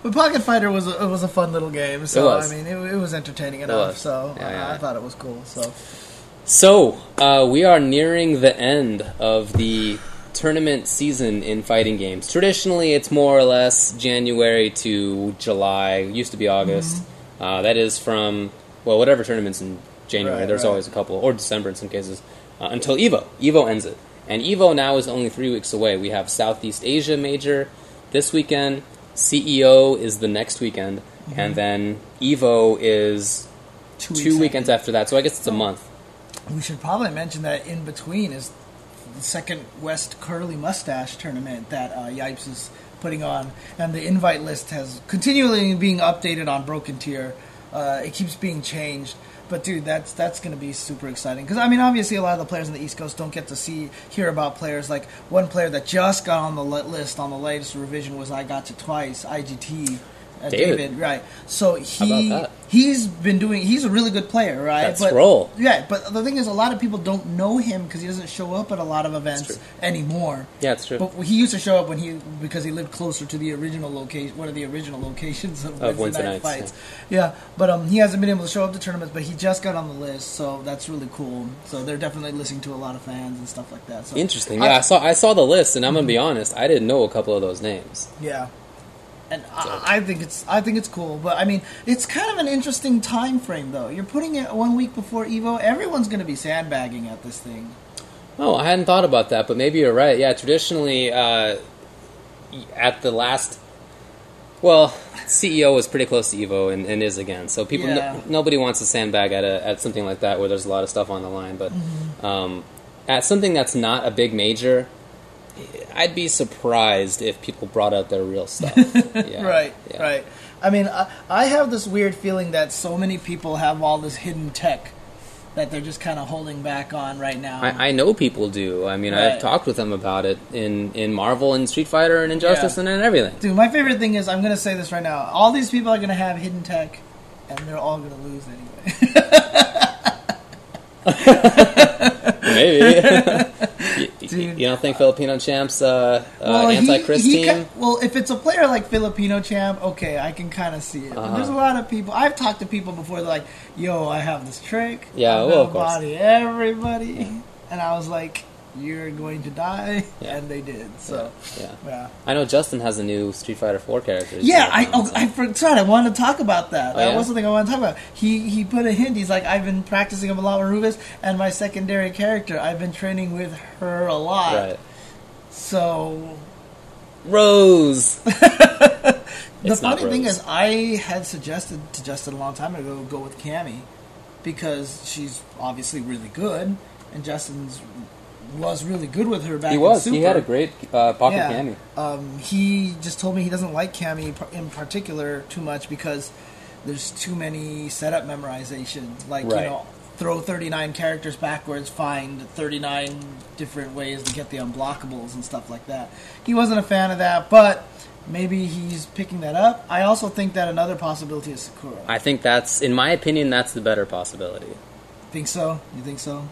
But Pocket Fighter was a fun little game. So, It was. I mean, it was entertaining enough. was. So Yeah. I thought it was cool. So, we are nearing the end of the tournament season in fighting games. Traditionally, it's more or less January to July. It used to be August. That is from, well, whatever tournaments in January. There's always a couple, or December in some cases, until EVO. EVO ends it. And EVO now is only 3 weeks away. We have Southeast Asia Major this weekend. CEO is the next weekend. And then EVO is 2 weekends after that. So I guess it's a month. We should probably mention that in between is the second West Curly Mustache tournament that Yipes is putting on, and the invite list has continually being updated on Broken Tier. It keeps being changed, but dude, that's going to be super exciting because I mean, obviously, a lot of the players on the East Coast don't get to hear about players like one player that just got on the list on the latest revision was I Got You Twice, IGT. David, right? So he's a really good player, right? Roll. Yeah, but the thing is, a lot of people don't know him because he doesn't show up at a lot of events anymore. Yeah, it's true. But he used to show up because he lived closer to the original location, one of the original locations of Wednesday night fights. Yeah, but he hasn't been able to show up to tournaments, but he just got on the list, so that's really cool. So they're definitely listening to a lot of fans and stuff like that. So interesting. Yeah, I saw the list, and I'm gonna be honest, I didn't know a couple of those names. Yeah. And I think it's cool, but I mean, it's kind of an interesting time frame, though. You're putting it 1 week before EVO. Everyone's going to be sandbagging at this thing. Oh, I hadn't thought about that, but maybe you're right. Yeah, traditionally, at the last, well, CEO was pretty close to EVO and is again. So people, nobody wants to sandbag at something like that where there's a lot of stuff on the line. But at something that's not a big major, I'd be surprised if people brought out their real stuff. Yeah, right. I mean, I have this weird feeling that so many people have all this hidden tech that they're just kind of holding back on right now. I know people do. I mean, I've talked with them about it in Marvel and Street Fighter and Injustice and everything. Dude, my favorite thing is, I'm going to say this right now, all these people are going to have hidden tech, and they're all going to lose anyway. Maybe. You don't think Filipino Champ's anti-Chris team? If it's a player like Filipino Champ, okay, I can kind of see it. But there's a lot of people. I've talked to people before. They're like, "Yo, I have this trick. Yeah, I'm well, gonna body everybody," and I was like, "You're going to die," and they did. So, yeah. I know Justin has a new Street Fighter 4 character. Yeah, I forgot. I wanted to talk about that. That was something I wanted to talk about. He put a hint. He's like, I've been practicing a lot with Rubis, and my secondary character, I've been training with her a lot. Right. So, Rose. The funny thing is, I had suggested to Justin a long time ago go with Cammy because she's obviously really good, and Justin's was really good with her back in Super. He had a great pocket Cammy. He just told me he doesn't like Cammy in particular too much because there's too many setup memorizations. Like, throw 39 characters backwards, find 39 different ways to get the unblockables and stuff like that. He wasn't a fan of that, but maybe he's picking that up. I also think that another possibility is Sakura. I think that's, in my opinion, that's the better possibility. Think so? You think so?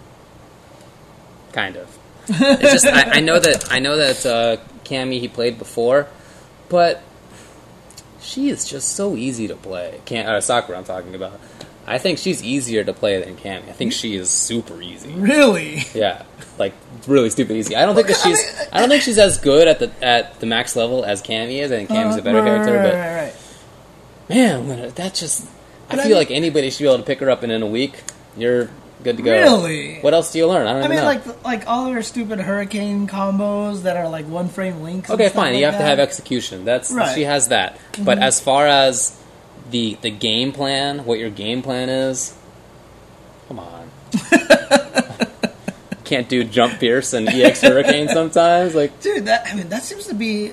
Kind of. It's just I know that Cammy he played before, but she is just so easy to play. Sakura I'm talking about. I think she's easier to play than Cammy. I think she is super easy. Really? Yeah, like really stupid easy. I don't think she's as good at the max level as Cammy is. I think Cammy's a better character, but man, I feel like anybody should be able to pick her up, and in a week you're good to go. Really? What else do you learn? I don't know. like all of her stupid hurricane combos that are like one frame links. Okay, fine. You have to have execution. She has that. Mm-hmm. But as far as the game plan, what your game plan is, come on. Can't do jump pierce and EX hurricane sometimes, like dude. That seems to be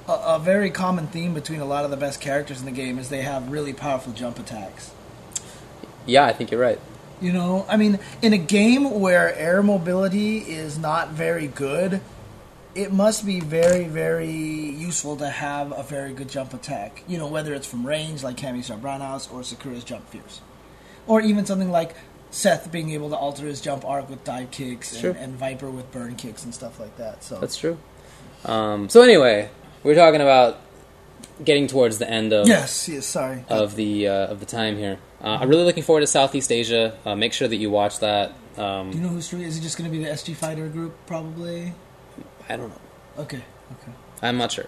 a very common theme between a lot of the best characters in the game is they have really powerful jump attacks. Yeah, I think you're right. You know, I mean, in a game where air mobility is not very good, it must be very, very useful to have a very good jump attack. You know, whether it's from range, like Cammy's Brownhouse, or Sakura's Jump Fierce. Or even something like Seth being able to alter his jump arc with dive kicks, and Viper with burn kicks and stuff like that. So that's true. So anyway, we're talking about getting towards the end of sorry of the time here. I'm really looking forward to Southeast Asia. Make sure that you watch that. Do you know who's streaming? Is it just going to be the SG Fighter group? Probably. I don't know. Okay. I'm not sure,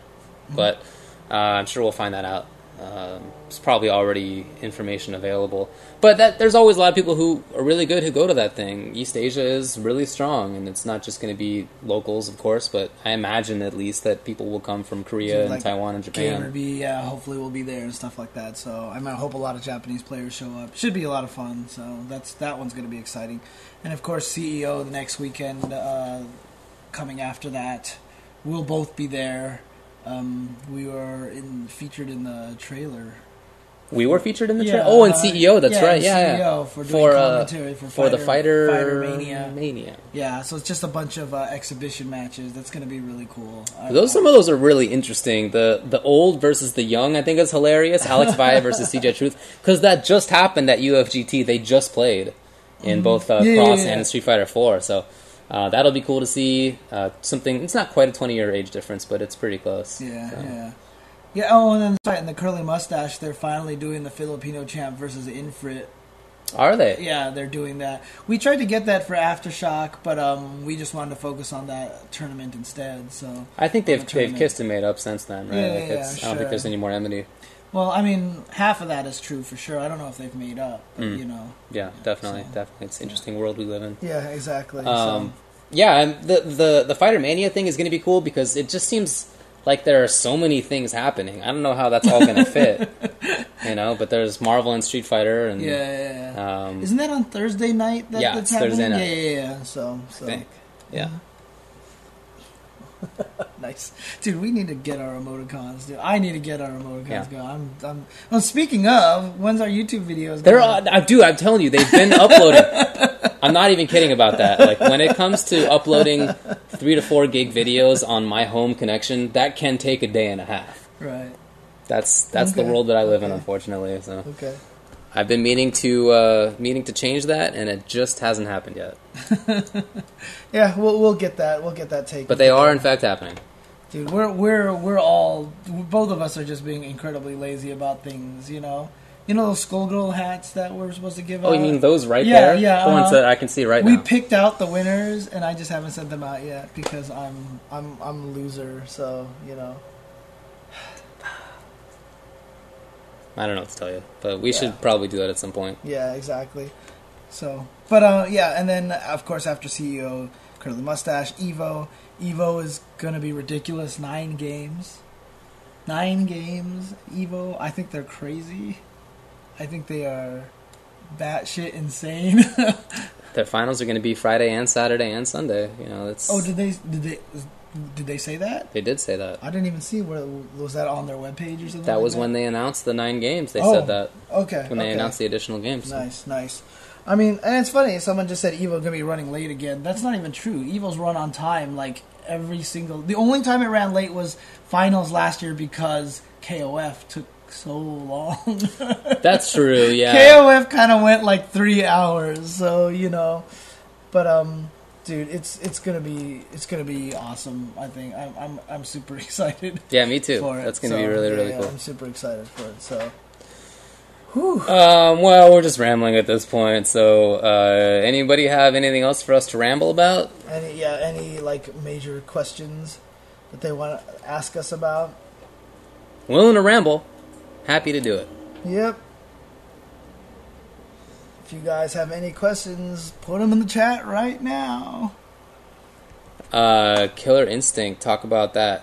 but I'm sure we'll find that out. There's probably already information available, but there's always a lot of people who are really good who go to that thing. East Asia is really strong, and it's not just going to be locals, of course, but I imagine at least that people will come from Korea and Taiwan and Japan. Hopefully we'll be there and stuff like that. So I hope a lot of Japanese players show up. Should be a lot of fun. So that one's going to be exciting, and of course CEO the next weekend coming after that. We'll both be there. We were featured in the trailer. We were featured in the trailer? Oh, and CEO, that's right. Yeah, CEO for doing commentary for the Fighter Mania. Yeah, so it's just a bunch of exhibition matches. That's going to be really cool. Some of those are really interesting. The old versus the young, I think, is hilarious. Alex Valle versus CJ Truth. Because that just happened at UFGT. They just played in both Cross and Street Fighter 4. So that'll be cool to see. Something. It's not quite a 20-year age difference, but it's pretty close. Yeah, oh, and then in the Curly Mustache, they're finally doing the Filipino champ versus Infrit. Are they? Yeah, they're doing that. We tried to get that for Aftershock, but we just wanted to focus on that tournament instead. So I think they've kissed and made up since then, right? I don't think there's any more enmity. Well, I mean, half of that is true for sure. I don't know if they've made up, but, you know. Yeah, definitely. It's an interesting world we live in. Yeah, exactly. Yeah, and the Fighter Mania thing is going to be cool because it just seems like there are so many things happening. I don't know how that's all going to fit, but there's Marvel and Street Fighter. And isn't that on Thursday night that's happening? Thursday night. Yeah. So. I think. Yeah. Nice, dude. We need to get our emoticons, dude. I need to get our emoticons going. Well, speaking of, when's our YouTube videos? I'm telling you, they've been uploading. I'm not even kidding about that. Like when it comes to uploading 3 to 4 gig videos on my home connection, that can take a day and a half. Right. That's the world that I live in, unfortunately. So. Okay. I've been meaning to change that, and it just hasn't happened yet. Yeah, we'll get that. We'll get that taken. But they are in fact happening. Dude, we're all, both of us are just being incredibly lazy about things. You know those Skullgirl hats that we're supposed to give out? Oh, you mean those right there? Yeah, the ones that I can see right now. We picked out the winners, and I just haven't sent them out yet because I'm a loser. So I don't know what to tell you, but we should probably do that at some point. Yeah, exactly. So, but and then of course after CEO, Curly Mustache, Evo is gonna be ridiculous. 9 games, Evo. I think they're crazy. I think they are batshit insane. Their finals are going to be Friday and Saturday and Sunday. That's. Oh, did they say that? They did say that. I didn't even see. Was that on their webpage or something? That was when they announced the 9 games. They said that. Okay. When they announced the additional games. Nice. I mean, and it's funny. Someone just said Evo's going to be running late again. That's not even true. Evo's run on time like every single. The only time it ran late was finals last year because KOF took so long. That's true. Yeah. KOF kind of went like 3 hours. So but dude, it's gonna be awesome. I think I'm super excited. Yeah, me too. That's gonna be really cool. I'm super excited for it. So. Well, we're just rambling at this point. So, anybody have anything else for us to ramble about? Any like major questions that they want to ask us about? Willing to ramble. Happy to do it. Yep. If you guys have any questions, put them in the chat right now. Killer Instinct. Talk about that.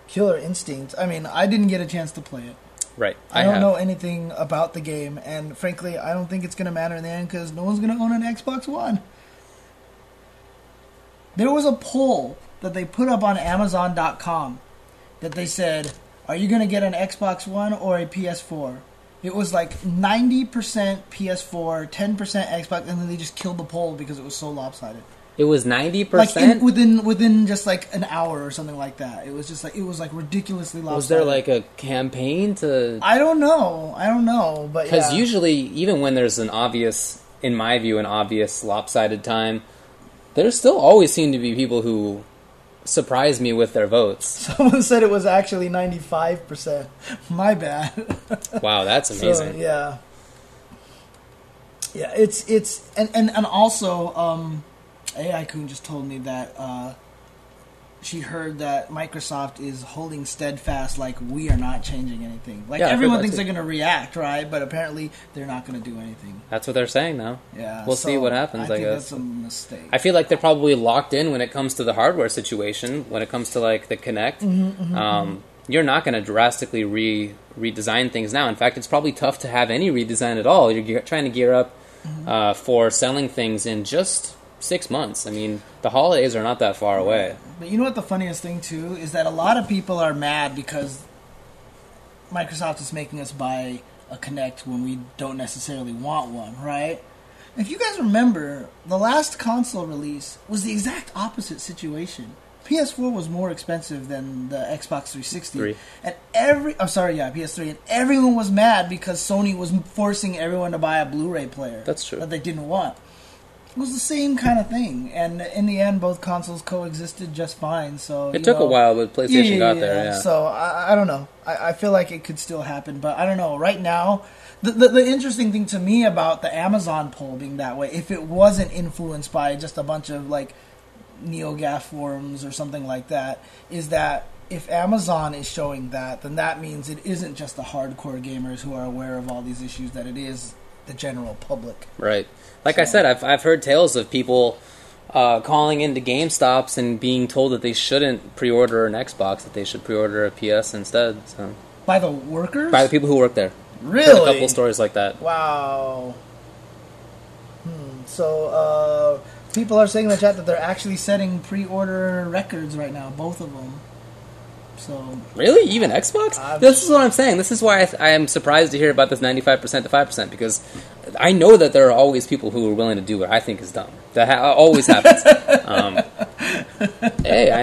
Killer Instinct. I mean, I didn't get a chance to play it. Right. I don't know anything about the game, and frankly, I don't think it's going to matter in the end because no one's going to own an Xbox One. There was a poll that they put up on Amazon.com that they said, are you going to get an Xbox One or a PS4? It was like 90% PS4, 10% Xbox, and then they just killed the poll because it was so lopsided. It was 90%? Like within just like an hour or something like that. It was just like, it was like ridiculously lopsided. Was there like a campaign to... I don't know, but because usually, even when there's an obvious, in my view, an obvious lopsided time, there still always seem to be people who surprise me with their votes. Someone said it was actually 95%. My bad. Wow, that's amazing. So, yeah. Yeah, it's and also AI-kun just told me that she heard that Microsoft is holding steadfast, like, we are not changing anything. Like, everyone thinks they're going to react, right? But apparently they're not going to do anything. That's what they're saying now. Yeah. We'll see what happens, I guess. That's a mistake. I feel like they're probably locked in when it comes to the hardware situation, when it comes to, like, the Kinect. You're not going to drastically redesign things now. In fact, it's probably tough to have any redesign at all. You're trying to gear up for selling things in just 6 months. I mean, the holidays are not that far away. But you know what the funniest thing, too, is that a lot of people are mad because Microsoft is making us buy a Kinect when we don't necessarily want one, right? If you guys remember, the last console release was the exact opposite situation. PS4 was more expensive than the Xbox 360. And PS3. And everyone was mad because Sony was forcing everyone to buy a Blu-ray player. That's true. That they didn't want. It was the same kind of thing, and in the end, both consoles coexisted just fine. So it took a while, but PlayStation got there. Yeah. So I don't know. I feel like it could still happen, but I don't know. Right now, the interesting thing to me about the Amazon poll being that way, if it wasn't influenced by just a bunch of like NeoGAF forums or something like that, is that if Amazon is showing that, then that means it isn't just the hardcore gamers who are aware of all these issues, that it is the general public. Right. Like I said, I've heard tales of people calling into GameStops and being told that they shouldn't pre-order an Xbox, that they should pre-order a PS instead. So. By the workers? By the people who work there. Really? Heard a couple stories like that. Wow. So, people are saying in the chat that they're actually setting pre-order records right now, both of them. So really? Even Xbox? This is what I'm saying. This is why I am surprised to hear about this 95% to 5%, because I know that there are always people who are willing to do what I think is dumb. That always happens.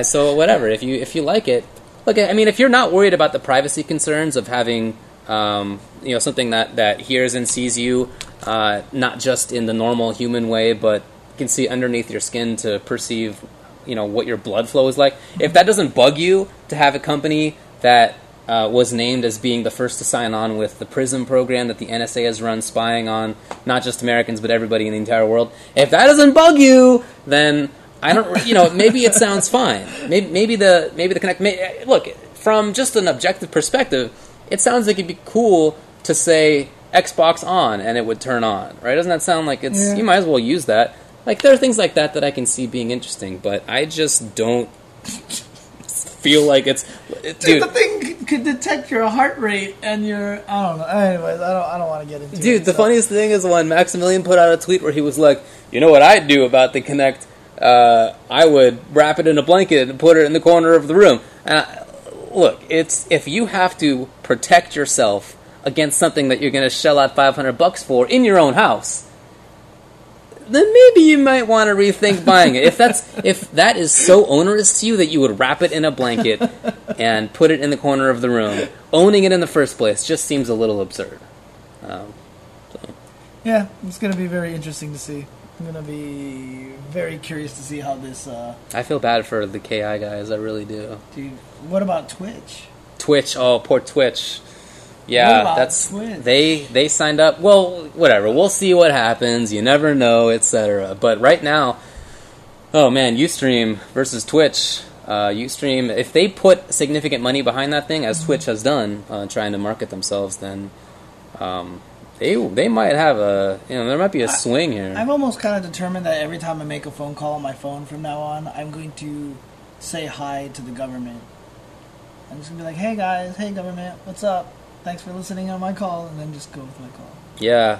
So whatever. If you like it, look. I mean, if you're not worried about the privacy concerns of having something that hears and sees you, not just in the normal human way, but can see underneath your skin to perceive what your blood flow is like. If that doesn't bug you to have a company that was named as being the first to sign on with the PRISM program that the NSA has run, spying on not just Americans but everybody in the entire world, if that doesn't bug you, then I don't. Maybe it sounds fine. Maybe the Kinect. Look, from just an objective perspective, it sounds like it'd be cool to say Xbox on and it would turn on. Right? Doesn't that sound like it's? Yeah. You might as well use that. Like, there are things like that I can see being interesting, but I just don't feel like it's... Dude, the thing could detect your heart rate and your... I don't know. Anyways, I don't want to get into it. Dude, the funniest thing is when Maximilian put out a tweet where he was like, you know what I'd do about the Kinect? I would wrap it in a blanket and put it in the corner of the room. Look, if you have to protect yourself against something that you're going to shell out $500 for in your own house... then maybe you might want to rethink buying it. If that is so onerous to you that you would wrap it in a blanket and put it in the corner of the room, owning it in the first place just seems a little absurd. Yeah, it's going to be very interesting to see. I'm going to be very curious to see how this... I feel bad for the KI guys, I really do. Dude, what about Twitch? Twitch, poor Twitch. Yeah, that's Twitch? They signed up. Well, whatever. We'll see what happens. You never know, etc. But right now, oh man, Ustream versus Twitch. Ustream, if they put significant money behind that thing, as Twitch has done, trying to market themselves, then they might have there might be a swing here. I've almost kind of determined that every time I make a phone call on my phone from now on, I'm going to say hi to the government. I'm just going to be like, hey guys, hey government, what's up? Thanks for listening on my call, and then just go with my call. Yeah.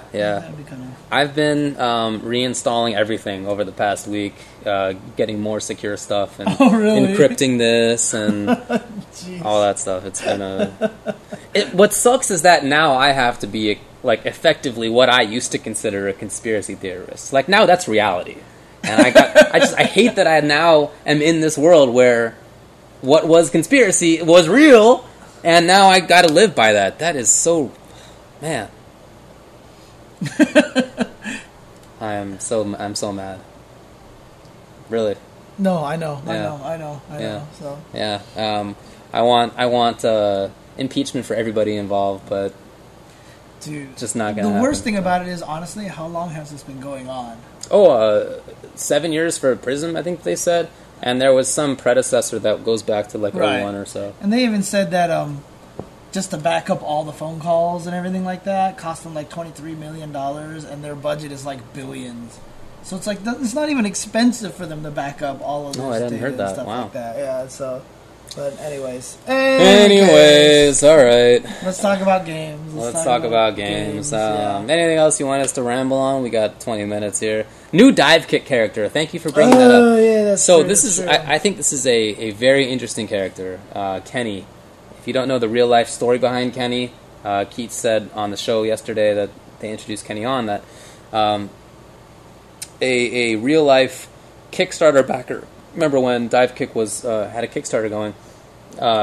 I've been reinstalling everything over the past week, getting more secure stuff and really? encrypting this and all that stuff. It's been What sucks is that now I have to be like effectively what I used to consider a conspiracy theorist. Like now that's reality, and I hate that I now am in this world where what was conspiracy was real, and now I got to live by that. That is so, man. I'm so mad. Really. No, I know. So yeah, I want impeachment for everybody involved, but dude, just not gonna. The happen. worst thing about it is, honestly, how long has this been going on? 7 years for prison, I think they said, and there was some predecessor that goes back to like 01 or so. And they even said that just to back up all the phone calls and everything like that cost them like $23 million, and their budget is like billions. So it's like it's not even expensive for them to back up all of this data and stuff like that. Yeah, so. But anyways, all right. Let's talk about games. Let's talk about games. Anything else you want us to ramble on? We got 20 minutes here. New Divekick character. Thank you for bringing that up. Yeah, that's so true, this is. I think this is a very interesting character, Kenny. If you don't know the real life story behind Kenny, Keith said on the show yesterday that they introduced Kenny on that a real life Kickstarter backer. Remember when Divekick was had a Kickstarter going,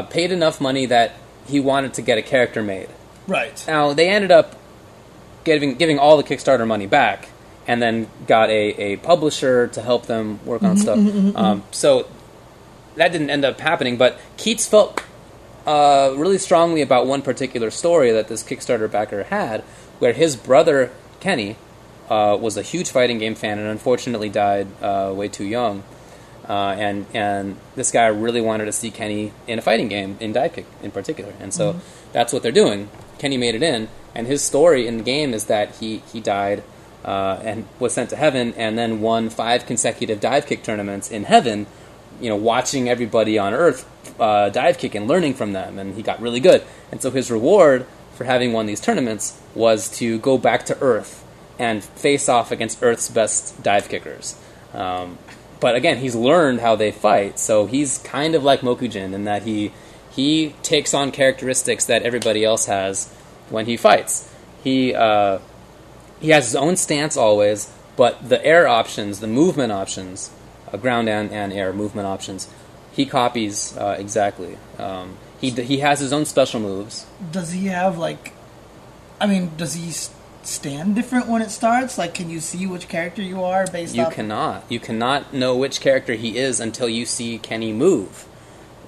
paid enough money that he wanted to get a character made. Right. Now, they ended up giving all the Kickstarter money back and then got a publisher to help them work on stuff. So that didn't end up happening, but Keats felt really strongly about one particular story that this Kickstarter backer had, where his brother, Kenny, was a huge fighting game fan and unfortunately died way too young. And this guy really wanted to see Kenny in a fighting game, in Divekick in particular. And so that's what they're doing. Kenny made it in, and his story in the game is that he died and was sent to heaven and then won 5 consecutive Divekick tournaments in heaven, watching everybody on Earth Divekick and learning from them, and he got really good. And so his reward for having won these tournaments was to go back to Earth and face off against Earth's best Divekickers. But again, he's learned how they fight, so he's kind of like Mokujin in that he takes on characteristics that everybody else has when he fights. He has his own stance always, but the air options, the movement options, ground and air movement options, he copies exactly. He has his own special moves. Does he have does he stand different when it starts? Like, can you see which character you are based off? You cannot know which character he is until you see Kenny move.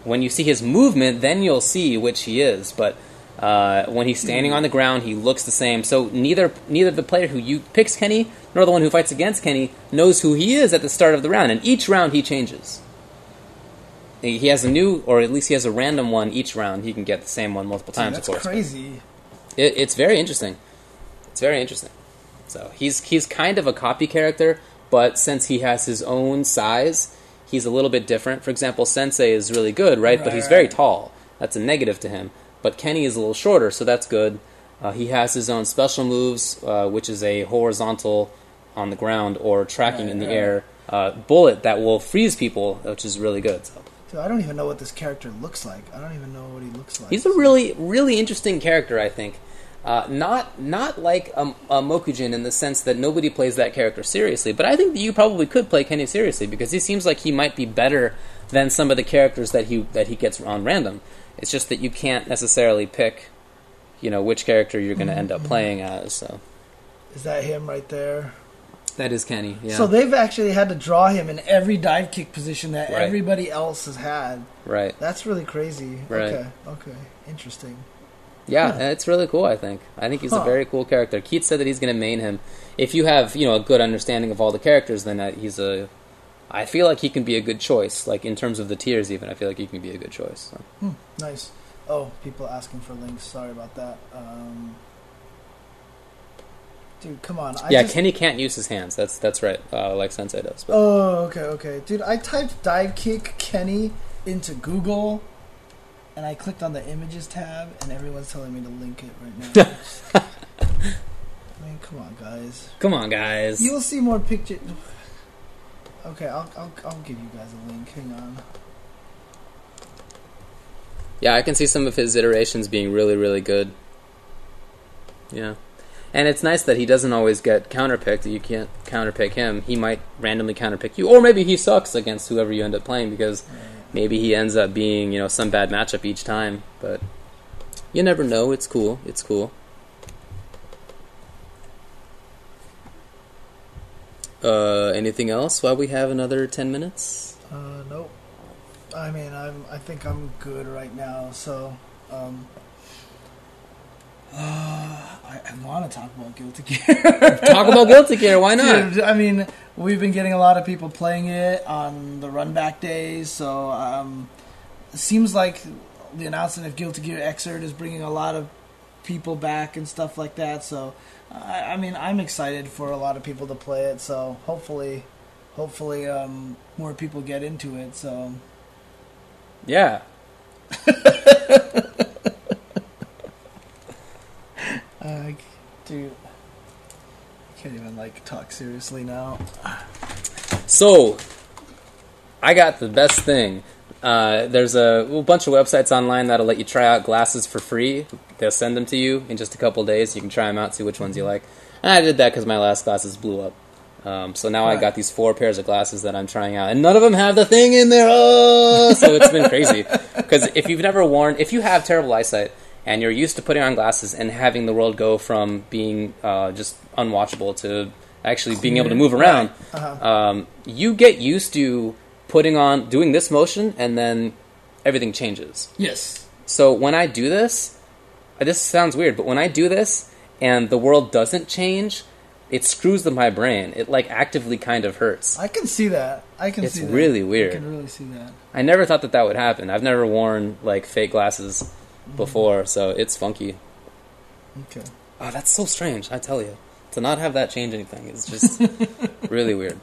When you see his movement, then you'll see which he is. But when he's standing on the ground, he looks the same. So neither the player who picks Kenny nor the one who fights against Kenny knows who he is at the start of the round. And each round he changes. He has a new, or at least he has a random one each round. He can get the same one multiple times, of course. That's crazy. It's very interesting. It's very interesting. So he's kind of a copy character, but since he has his own size, he's a little bit different. For example, Sensei is really good, right? But he's very tall. That's a negative to him. But Kenny is a little shorter, so that's good. He has his own special moves, which is a horizontal on the ground or tracking in the air bullet that will freeze people, which is really good. So. Dude, I don't even know what this character looks like. I don't even know what he looks like. He's a really, really interesting character, I think. Not like a Mokujin in the sense that nobody plays that character seriously, but I think that you probably could play Kenny seriously because he seems like he might be better than some of the characters that he gets on random. It's just that you can't necessarily pick, which character you're going to end up playing as. So, is that him right there? That is Kenny. Yeah. So they've actually had to draw him in every dive kick position that everybody else has had. Right. That's really crazy. Right. Okay. Interesting. Yeah, it's really cool, I think. I think he's a very cool character. Keith said that he's going to main him. If you have, a good understanding of all the characters, then I feel like he can be a good choice. Like, in terms of the tiers even, I feel like he can be a good choice. So. Nice. Oh, people asking for links. Sorry about that. Dude, come on. Kenny can't use his hands. That's right, like Sensei does. But. Oh, okay. Dude, I typed Divekick Kenny into Google, and I clicked on the images tab, and everyone's telling me to link it right now. I mean, come on, guys. You will see more pictures. Okay, I'll give you guys a link. Hang on. Yeah, I can see some of his iterations being really, really good. Yeah. And it's nice that he doesn't always get counterpicked. You can't counterpick him. He might randomly counterpick you. Or maybe he sucks against whoever you end up playing because maybe he ends up being, some bad matchup each time. But you never know. It's cool. It's cool. Anything else while we have another 10 minutes? Nope. I mean, I think I'm good right now, so... I want to talk about Guilty Gear. Talk about Guilty Gear, why not? Dude, I mean, we've been getting a lot of people playing it on the run-back days, so it seems like the announcement of Guilty Gear Xrd is bringing a lot of people back and stuff like that, so I mean, I'm excited for a lot of people to play it, so hopefully more people get into it, so... Yeah. Dude, I can't even, talk seriously now. So, I got the best thing. There's a bunch of websites online that'll let you try out glasses for free. They'll send them to you in just a couple days. You can try them out, see which ones you like. And I did that because my last glasses blew up. So now I got these 4 pairs of glasses that I'm trying out, and none of them have the thing in there. Oh! So it's been crazy. Because if you have terrible eyesight, and you're used to putting on glasses and having the world go from being just unwatchable to actually being able to move around, you get used to doing this motion, and then everything changes. Yes. So when I do this sounds weird, but when I do this and the world doesn't change, it screws with my brain. It actively kind of hurts. I can see that. It's really weird. I can really see that. I never thought that would happen. I've never worn fake glasses before, so it's funky. Okay. Oh, that's so strange, I tell you. To not have that change anything is just really weird.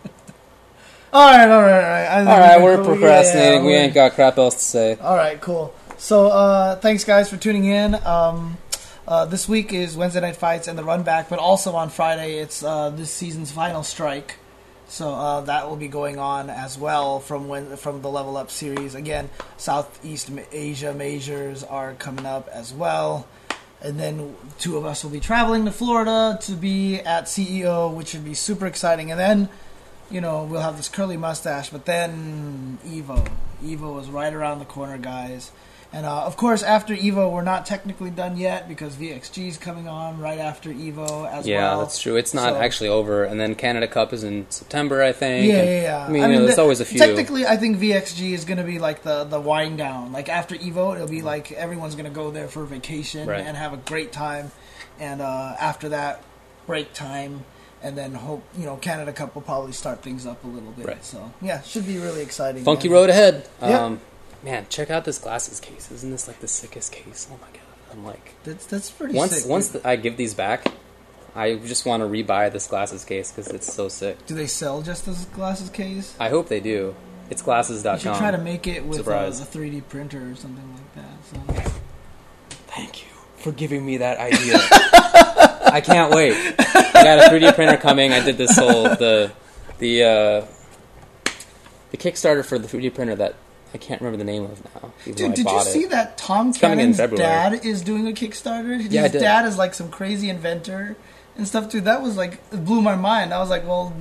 All right. Alright, we're procrastinating. We ain't got crap else to say. Alright, cool. So, thanks guys for tuning in. This week is Wednesday Night Fights and the Run Back, but also on Friday it's this season's final strike. So that will be going on as well from the Level Up series. Again, Southeast Asia majors are coming up as well. And then 2 of us will be traveling to Florida to be at CEO, which should be super exciting. And then, we'll have this curly mustache. But then Evo. Evo is right around the corner, guys. And, of course, after EVO, we're not technically done yet because VXG is coming on right after EVO as well. Yeah, that's true. It's not actually over. And then Canada Cup is in September, I think. Yeah. I mean, there's always a few. Technically, I think VXG is going to be the wind down. After EVO, it'll be everyone's going to go there for vacation and have a great time. And after that, break time. And then Canada Cup will probably start things up a little bit. Right. So, yeah, should be really exciting. Funky road ahead. Yeah. Man, check out this glasses case. Isn't this the sickest case? Oh my god. I'm that's pretty sick. Once I give these back, I just want to rebuy this glasses case because it's so sick. Do they sell just this glasses case? I hope they do. It's glasses.com. You should try to make it with a 3D printer or something like that. So. Thank you for giving me that idea. I can't wait. I got a 3D printer coming. I did this whole the Kickstarter for the 3D printer that I can't remember the name of now. Dude, did you see that Tom Cannon's dad is doing a Kickstarter? His dad is some crazy inventor and stuff, dude. That was it blew my mind. I was like, well,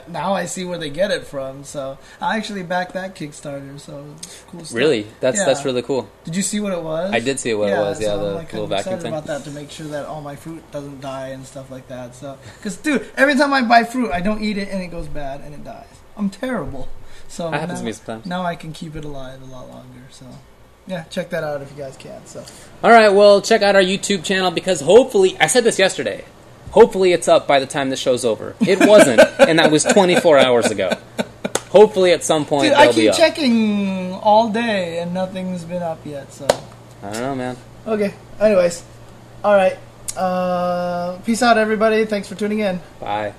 now I see where they get it from. So I actually backed that Kickstarter. So cool stuff. Really, that's really cool. Did you see what it was? I did see what it was. Yeah, so the I'm little vacuum thing. About that to make sure that all my fruit doesn't die and stuff like that. So, because dude, every time I buy fruit, I don't eat it and it goes bad and it dies. I'm terrible. So that happens to me sometimes. Now I can keep it alive a lot longer. So, yeah, check that out if you guys can. So, all right, well, check out our YouTube channel because hopefully, I said this yesterday. Hopefully, it's up by the time the show's over. It wasn't, and that was 24 hours ago. Hopefully, at some point, dude, they'll be up. I keep checking all day, and nothing's been up yet. So, I don't know, man. Okay. Anyways, all right. Peace out, everybody. Thanks for tuning in. Bye.